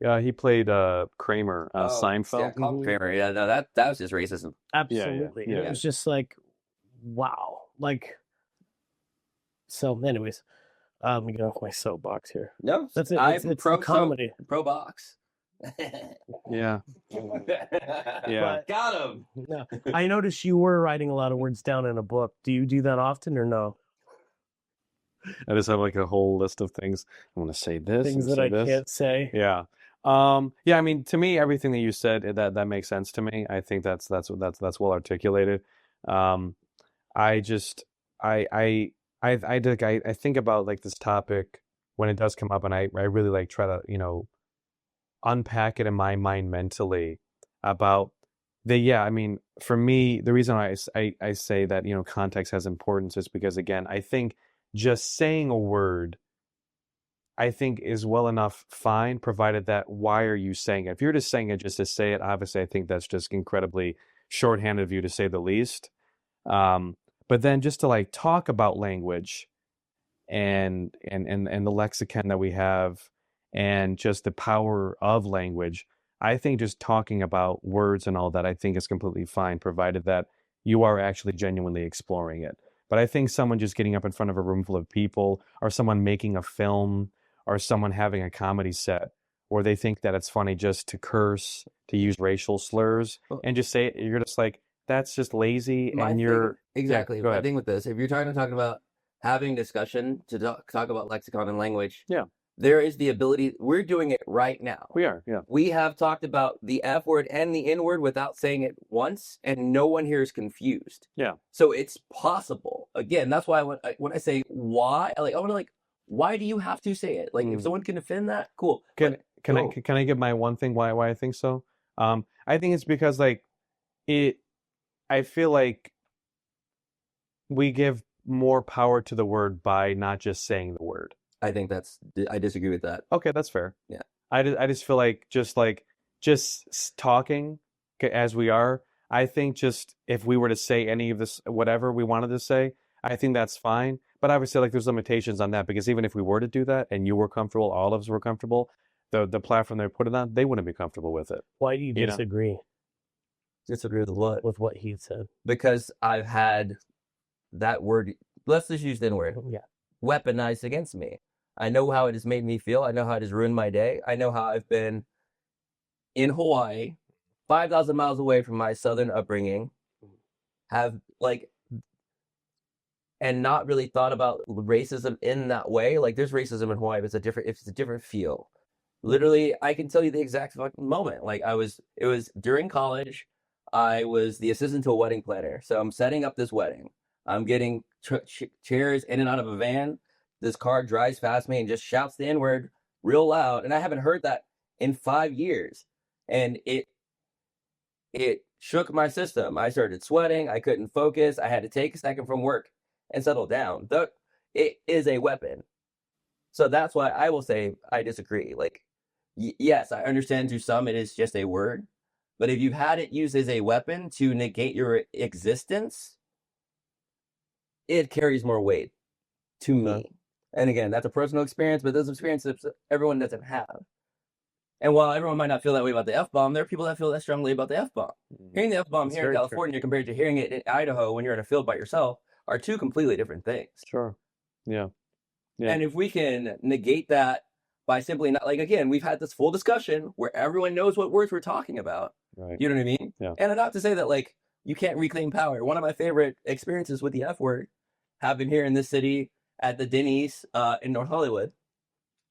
yeah, he played Kramer, Seinfeld. Yeah, called Kramer. Yeah, no, that was just racism. Absolutely. Yeah. It was just like, wow. So anyways, let me get off my soapbox here. No, That's it. It's pro comedy. Pro box. Yeah. Yeah. But, Got him. no, I noticed you were writing a lot of words down in a book. Do you do that often or no? I just have a whole list of things. I want to say this. Things that I can't say. Yeah. Yeah. I mean, to me, everything that you said that makes sense to me. I think that's well articulated. I think about this topic when it does come up, and I really try to unpack it in my mind mentally about I mean, for me, the reason I say that context has importance is because, again, I think just saying a word, I think, is well enough fine, provided that why are you saying it? If you're just saying it just to say it, obviously I think that's just incredibly shorthanded of you, to say the least. But then just to like talk about language and the lexicon that we have and just the power of language, I think just talking about words and all that, I think is completely fine, provided that you are actually genuinely exploring it. But I think someone just getting up in front of a room full of people, or someone making a film, or someone having a comedy set where they think that it's funny just to curse, to use racial slurs, and just say it, you're just like, that's just lazy, and you're... Exactly. go My ahead. thing with this, if you're trying to talk about having discussion to talk about lexicon and language, Yeah. there is the ability. We're doing it right now. We are, yeah. We have talked about the F word and the N word without saying it once, and no one here is confused. Yeah. So it's possible. Again, that's why when I say why, I want to why do you have to say it? Like, if someone can defend that, cool. Can I give my one thing why I think so? I think it's because like I feel like we give more power to the word by not just saying the word. I think I disagree with that. Okay, that's fair. Yeah. I just feel like just talking as we are, I think just if we were to say any of this, whatever we wanted to say, I think that's fine. But obviously, like, there's limitations on that, because even if we were to do that and you were comfortable, all of us were comfortable, the platform they put it on, they wouldn't be comfortable with it. Why do you disagree? Disagree with what? With what he said. Because I've had that word, let's just use the N-word, weaponized against me. I know how it has made me feel. I know how it has ruined my day. I know how I've been in Hawaii, 5,000 miles away from my southern upbringing, have and not really thought about racism in that way. Like, there's racism in Hawaii, but it's a different feel. Literally, I can tell you the exact fucking moment. Like, it was during college. I was the assistant to a wedding planner. So I'm setting up this wedding. I'm getting chairs in and out of a van. This car drives past me and just shouts the N-word real loud. And I haven't heard that in 5 years. And it shook my system. I started sweating. I couldn't focus. I had to take a second from work and settle down. It is a weapon. So that's why I will say I disagree. Like, yes, I understand to some it is just a word. But if you've had it used as a weapon to negate your existence, it carries more weight to me. And again, that's a personal experience, but those experiences everyone doesn't have. And while everyone might not feel that way about the F-bomb, there are people that feel that strongly about the F-bomb. Hearing the F-bomb here in California compared to hearing it in Idaho when you're in a field by yourself are two completely different things. Sure. Yeah. And if we can negate that by simply not, like, again, we've had this full discussion where everyone knows what words we're talking about. Right. You know what I mean? Yeah. And not to say that, like, you can't reclaim power. One of my favorite experiences with the F word happened here in this city at the Denny's in North Hollywood.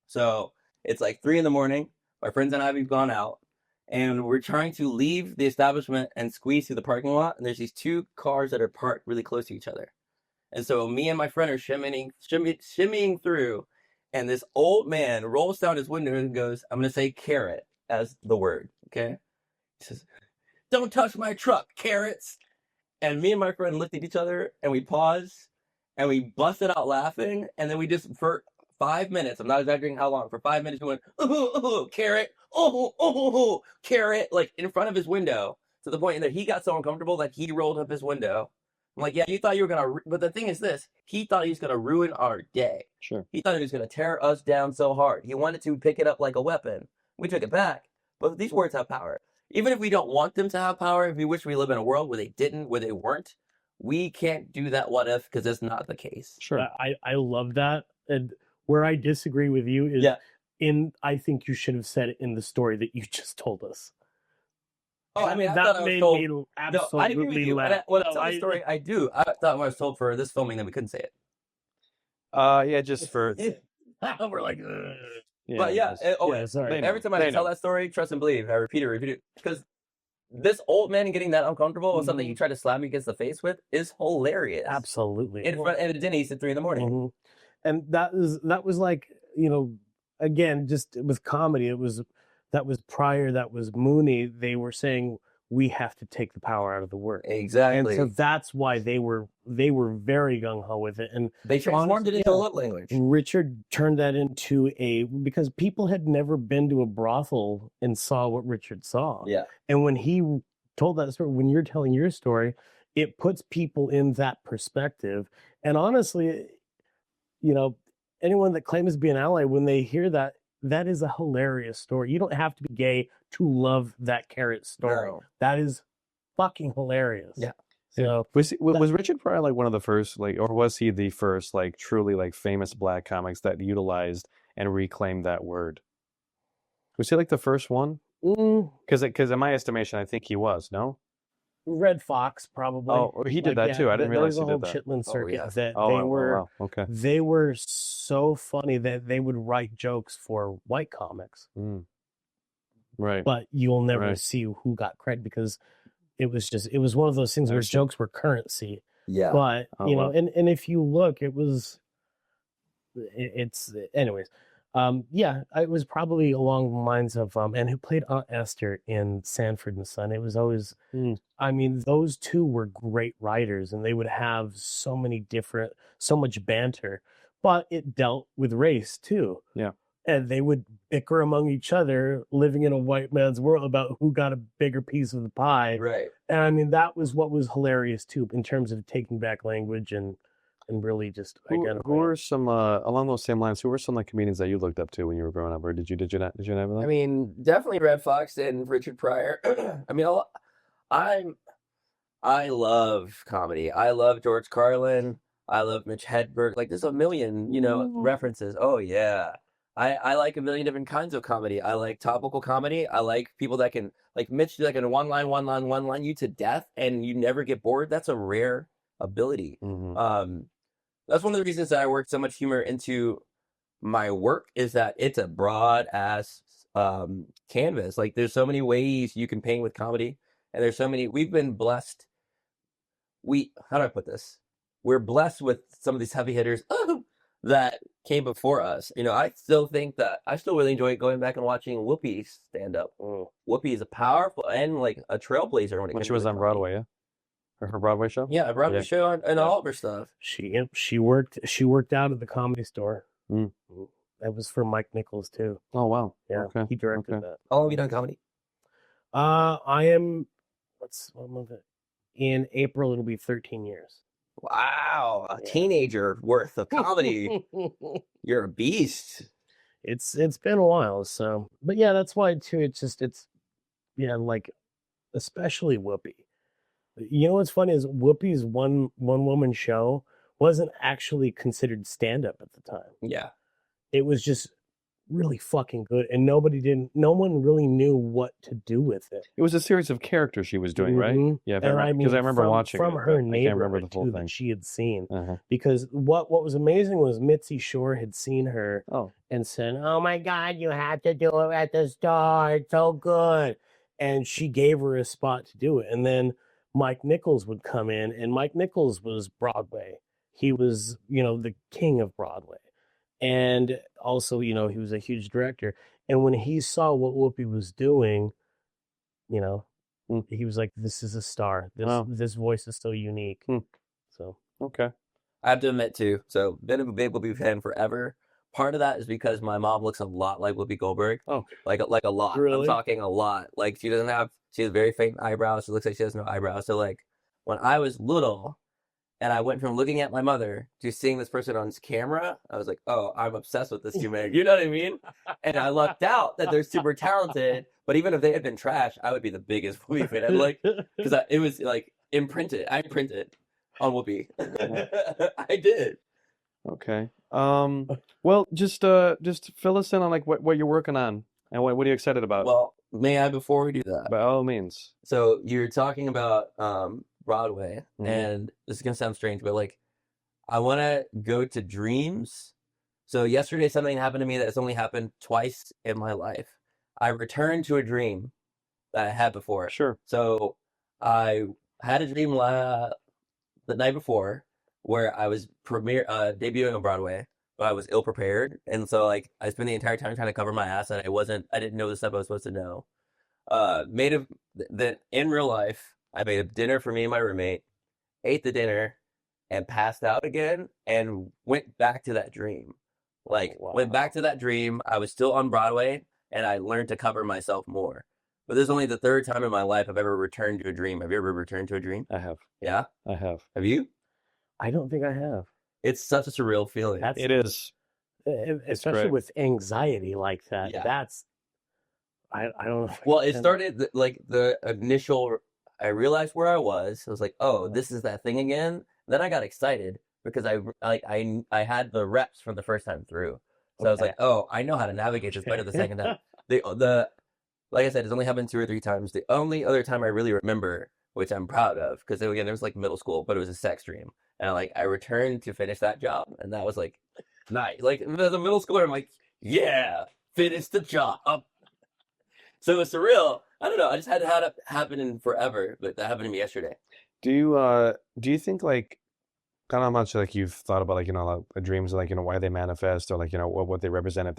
So it's like 3 a.m. My friends and I have gone out, and we're trying to leave the establishment and squeeze through the parking lot. And there's these 2 cars that are parked really close to each other. And so me and my friend are shimmying through, and this old man rolls down his window and goes, I'm going to say carrot as the word, okay? He says, don't touch my truck, carrots. And me and my friend looked at each other, and we paused, and we busted out laughing, and then we just, for 5 minutes, I'm not exaggerating how long, for 5 minutes we went, carrot, carrot, like in front of his window, to the point that he got so uncomfortable that he rolled up his window. I'm like, yeah, you thought you were going to, but the thing is this, he thought he was going to ruin our day. Sure. He thought he was going to tear us down so hard. He wanted to pick it up like a weapon. We took it back. But these words have power. Even if we don't want them to have power, if we wish we live in a world where they didn't, where they weren't, we can't do that what if, because that's not the case. Sure. I love that. And where I disagree with you is I think you should have said it in the story that you just told us. Oh, I mean, I that thought I was made told. me absolutely I agree with you. laugh. When I tell the story, I do. I thought I was told for this filming that we couldn't say it. Yeah, just for... We're like, Yeah, but yeah, sorry. Every time I tell that story, trust and believe, I repeat it, because this old man getting that uncomfortable with something you try to slap me against the face with is hilarious. Absolutely. In front of Denny's at 3 a.m. And that was like, again, just with comedy, that was Pryor, that was Mooney. They were saying we have to take the power out of the word. Exactly. And so that's why they were very gung-ho with it. And they transformed it into a love language. Richard turned that into because people had never been to a brothel and saw what Richard saw. Yeah. And when he told that story, when you're telling your story, it puts people in that perspective. And honestly, you know, anyone that claims to be an ally, when they hear that, that is a hilarious story. You don't have to be gay to love that carrot story. No. That is fucking hilarious. Yeah. So was Richard Pryor like one of the first, like, or was he the first, like, truly like famous black comics that utilized and reclaimed that word? Was he like the first one? Because in my estimation, I think he was. No. Red Fox probably. Oh, he did that too. I didn't realize he did that. There was a whole Chitlin circuit yeah. that Oh, they were. wow. Okay. They were so funny that they would write jokes for white comics. Right. But you'll never Right. see who got credit because it was one of those things where jokes were currency. Yeah. But Oh, you know, wow. and if you look, it's anyways. Yeah, it was probably along the lines of and who played Aunt Esther in Sanford and Son. It was always I mean, those two were great writers and they would have so much banter, but it dealt with race too. Yeah. And they would bicker among each other, living in a white man's world about who got a bigger piece of the pie. Right. And I mean, that was what was hilarious too, in terms of taking back language and really just Who identifying. were some along those same lines? Who were some like comedians that you looked up to when you were growing up, or did you not? Did you have that? I mean, definitely Red Fox and Richard Pryor. I mean, I love comedy. I love George Carlin. I love Mitch Hedberg. Like, there's a million, references. Oh yeah. I like a million different kinds of comedy. I like topical comedy. I like people that can, like Mitch, that can one line you to death and you never get bored. That's a rare ability. That's one of the reasons that I work so much humor into my work, is that it's a broad ass canvas. Like, there's so many ways you can paint with comedy, and there's so many. We've been blessed. How do I put this? We're blessed with some of these heavy hitters that came before us. I still think that I still really enjoy going back and watching Whoopi stand up. Whoopi is a powerful and like a trailblazer when she was on Broadway, yeah. Her Broadway show? Yeah, a Broadway show and all of her stuff. She worked out at the Comedy Store. That was for Mike Nichols too. Oh wow. Yeah, okay. he directed that. How long have you done comedy? I am. What month? In April, it'll be 13 years. Wow, a teenager worth of comedy. You're a beast. It's been a while, so but yeah, that's why too. It's like especially Whoopi. You know what's funny is Whoopi's one woman show wasn't actually considered stand up at the time. Yeah, it was just really fucking good, and no one really knew what to do with it. It was a series of characters she was doing, right? Yeah, because I remember watching from it, her I can't remember neighborhood the whole too, thing that she had seen. Uh-huh. Because what was amazing was Mitzi Shore had seen her and said, "Oh my God, you have to do it at the Star. It's so good," and she gave her a spot to do it. And then Mike Nichols would come in, and Mike Nichols was Broadway. He was, the king of Broadway. And also, he was a huge director. And when he saw what Whoopi was doing, he was like, "This is a star. This voice is so unique." So okay, I have to admit too. So been a big Whoopi fan forever. Part of that is because my mom looks a lot like Whoopi Goldberg. Oh, like a lot. Really? I'm talking a lot. Like, she has very faint eyebrows. She looks like she has no eyebrows. So like, when I was little, and I went from looking at my mother to seeing this person on camera, I was like, oh, I'm obsessed with this human. You know what I mean? And I lucked out that they're super talented. But even if they had been trash, I would be the biggest Whoopi fan. I'm like, because it was like imprinted. I imprinted on Whoopi. I did. Okay. Well, just fill us in on like what you're working on and what are you excited about? Well, may I, before we do that? By all means. So you're talking about Broadway, and this is gonna sound strange, but like, I want to go to dreams. So yesterday, something happened to me that has only happened twice in my life. I returned to a dream that I had before. Sure. So I had a dream the night before where I was debuting on Broadway, but I was ill prepared, and so like I spent the entire time trying to cover my ass, and I didn't know the stuff I was supposed to know. In real life, I made a dinner for me and my roommate, ate the dinner, and passed out again, and went back to that dream. Like, went back to that dream. I was still on Broadway, and I learned to cover myself more. but this is only the third time in my life I've ever returned to a dream. Have you ever returned to a dream? I have. Yeah? I have. Have you? I don't think I have. It's such a surreal feeling. It is. Especially great. with anxiety like that. Yeah. That's I don't know. Well, it started like the initial. I realized where I was. I was like, "Oh, this is that thing again." Then I got excited because I had the reps from the first time through. So I was like, "Oh, I know how to navigate this better the second time." The like I said, it's only happened 2 or 3 times. The only other time I really remember, which I'm proud of, because again, it was like middle school, but it was a sex dream, and I returned to finish that job, and that was like nice. Like as a middle schooler, I'm like, "Yeah, finish the job." So it's surreal. I don't know. I just had it happen in forever, but that happened to me yesterday. Do you think like I don't know how much like you've thought about like dreams like why they manifest or like what they represent if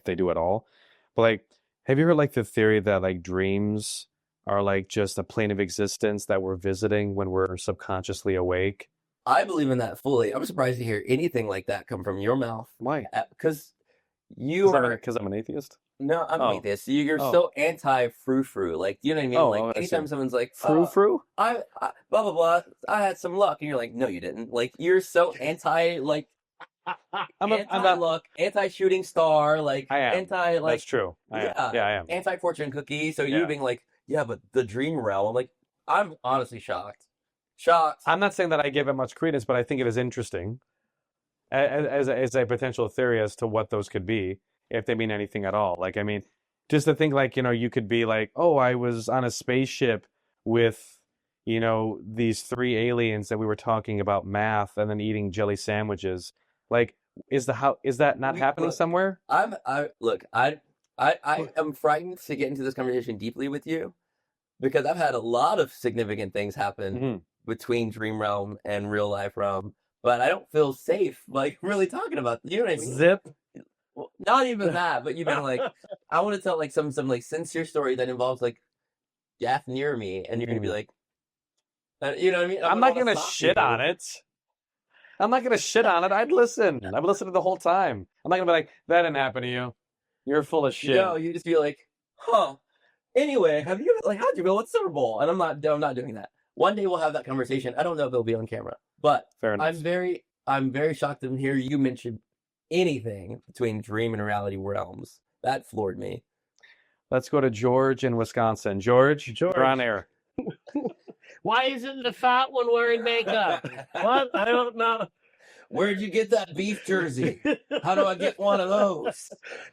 they do at all, but like have you heard like the theory that like dreams are like just a plane of existence that we're visiting when we're subconsciously awake? I believe in that fully. I'm surprised to hear anything like that come from your mouth. Why? Because you are. Because I'm an atheist. No, I'm Oh. like this. You're Oh. so anti frou-frou. Like, you know what I mean? Oh, like, I see. anytime someone's like, Frou-frou? I blah blah blah. I had some luck, and you're like, no, you didn't. Like, you're so anti like I'm anti not. luck, anti shooting star, like I am. anti like That's true. I am. yeah. Yeah, I am. anti fortune cookie. So Yeah. you being like, yeah, but the dream realm. I'm like, I'm honestly shocked. Shocked. I'm not saying that I give it much credence, but I think it is interesting as a potential theory as to what those could be, if they mean anything at all. Like, I mean, just to think like, you could be like, oh, I was on a spaceship with, these 3 aliens that we were talking about math and then eating jelly sandwiches. Like, is that not happening somewhere? I am frightened to get into this conversation deeply with you because I've had a lot of significant things happen Mhm. between dream realm and real life realm, but I don't feel safe like really talking about. You know what I mean? Zip. Well, not even that, but you've been like, I want to tell like some like sincere story that involves like death near me, and you're gonna be like, you know what I mean? I'm not gonna shit on it. I'm not gonna shit on it. I'd listen. I've listened the whole time. I'm not gonna be like, that didn't happen to you. You're full of shit. No, you just be like, huh. Anyway, how'd you feel with Super Bowl? And I'm not doing that. One day we'll have that conversation. I don't know if it'll be on camera, but Fair enough. I'm very shocked to hear you mention anything between dream and reality realms. That floored me. Let's go to George in Wisconsin. George, you're on air. Why isn't the fat one wearing makeup? What? I don't know. Where'd you get that beef jersey? How do I get one of those?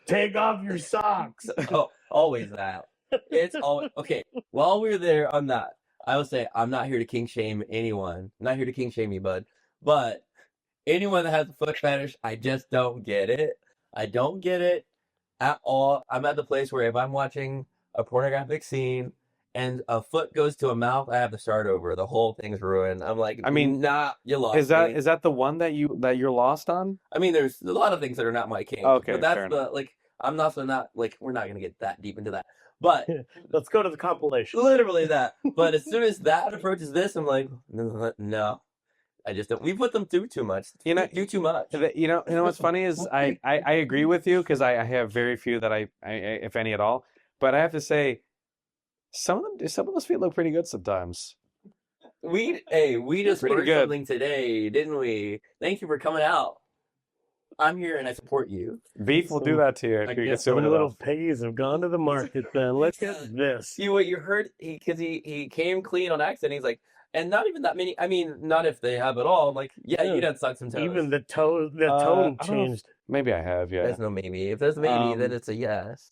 Take off your socks. Oh, always that. It's always okay. While we're there on that, I will say I'm not here to king shame anyone. I'm not here to king shame you, bud. But anyone that has a foot fetish, I just don't get it. I don't get it at all. I'm at the place where if I'm watching a pornographic scene and a foot goes to a mouth, I have to start over. The whole thing's ruined. I'm like, I mean, nah, you lost. Is that the one that you're lost on? I mean, there's a lot of things that are not my king. Okay, but that's fair the enough. like. I'm also not like we're not gonna get that deep into that. But Let's go to the compilation. literally that. But as soon as that approaches this, I'm like, no. I just don't. We put them through too much. You know, do too much. You know what's funny is I agree with you because I have very few that I if any at all. But I have to say, some of those feet look pretty good sometimes. We just Pretty learned good. something today, didn't we? Thank you for coming out. I'm here and I support you. Beef will do that to you. I If you guess get Some soon little enough. piggies have gone to the market then. Look at this. See what you heard? Because he came clean on accident. He's like, and not even that many. I mean, not if they have it all. Like, yeah, Yeah. you done suck some toes. Even the tone I don't know. changed. Maybe I have, yeah. There's no maybe. If there's a maybe, then Um, it's a yes.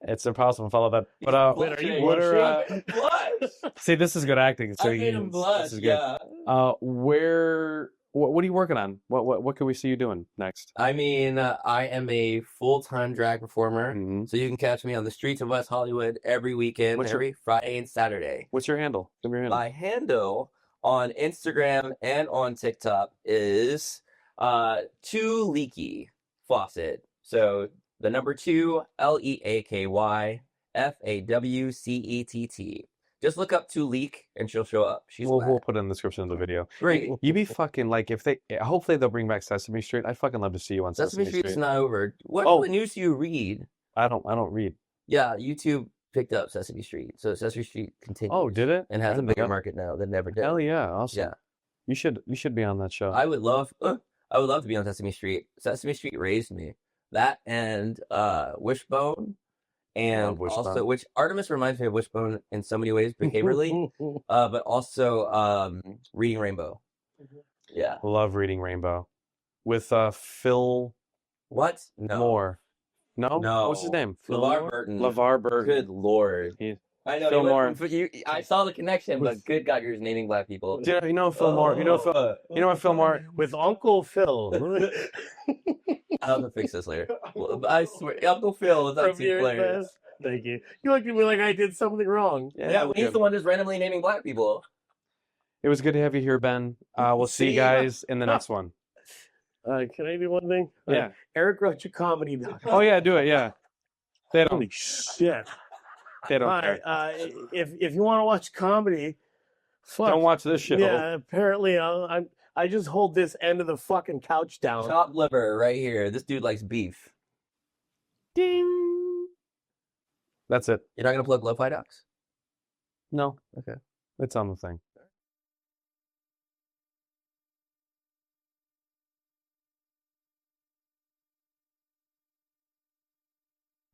It's impossible to follow that. But Wait, are you what are I made him blush. see? This is good acting. So I made him blush. This is good. Yeah. What are you working on? What can we see you doing next? I mean, I am a full-time drag performer, Mhm. so you can catch me on the streets of West Hollywood every weekend, What's your- every Friday and Saturday. What's your handle? Give me your handle. My handle on Instagram and on TikTok is 2leaky Fawcett. So the number 2 LEAKY Just look up 2leak and she'll show up. She's We'll black. put it in the description of the video. Great. You be fucking like if they hopefully they'll bring back Sesame Street. I'd fucking love to see you on Sesame Sesame Street's Street. not over. What Oh. news do you read? I don't read. Yeah, YouTube picked up Sesame Street, so Sesame Street continues. Oh, did it? And has a Right bigger on. market now than ever did. Hell yeah, awesome. Yeah, You should be on that show. I would love to be on Sesame Street. Sesame Street raised me. That and Wishbone, and Wishbone. also which Artemis reminds me of Wishbone in so many ways behaviorally, but also Reading Rainbow. Yeah. Love Reading Rainbow with Phil What? No. Moore. No? No. What's his name? LeVar Burton. LeVar Burton. Good lord. I know. Phil Moore. I saw the connection, but good God, you're just naming black people. You know Phil Moore. You know what Phil Moore? With Uncle Phil. I'll have to fix this later. Well, I swear, Uncle Phil is actually hilarious. Thank you. You looked at me like I did something wrong. Yeah, when he's the one just randomly naming black people. It was good to have you here, Ben. We'll see you guys in the next one. Can I do one thing? Yeah. Eric Roach a comedy. Oh yeah, do it. Yeah. They don't. Holy shit. They don't All care. right, if you want to watch comedy, fuck. Don't watch this show. Yeah, apparently I just hold this end of the fucking couch down. Chopped liver right here. This dude likes beef. Ding. That's it. You're not gonna plug Lo-Fi Docs? No. Okay. It's on the thing.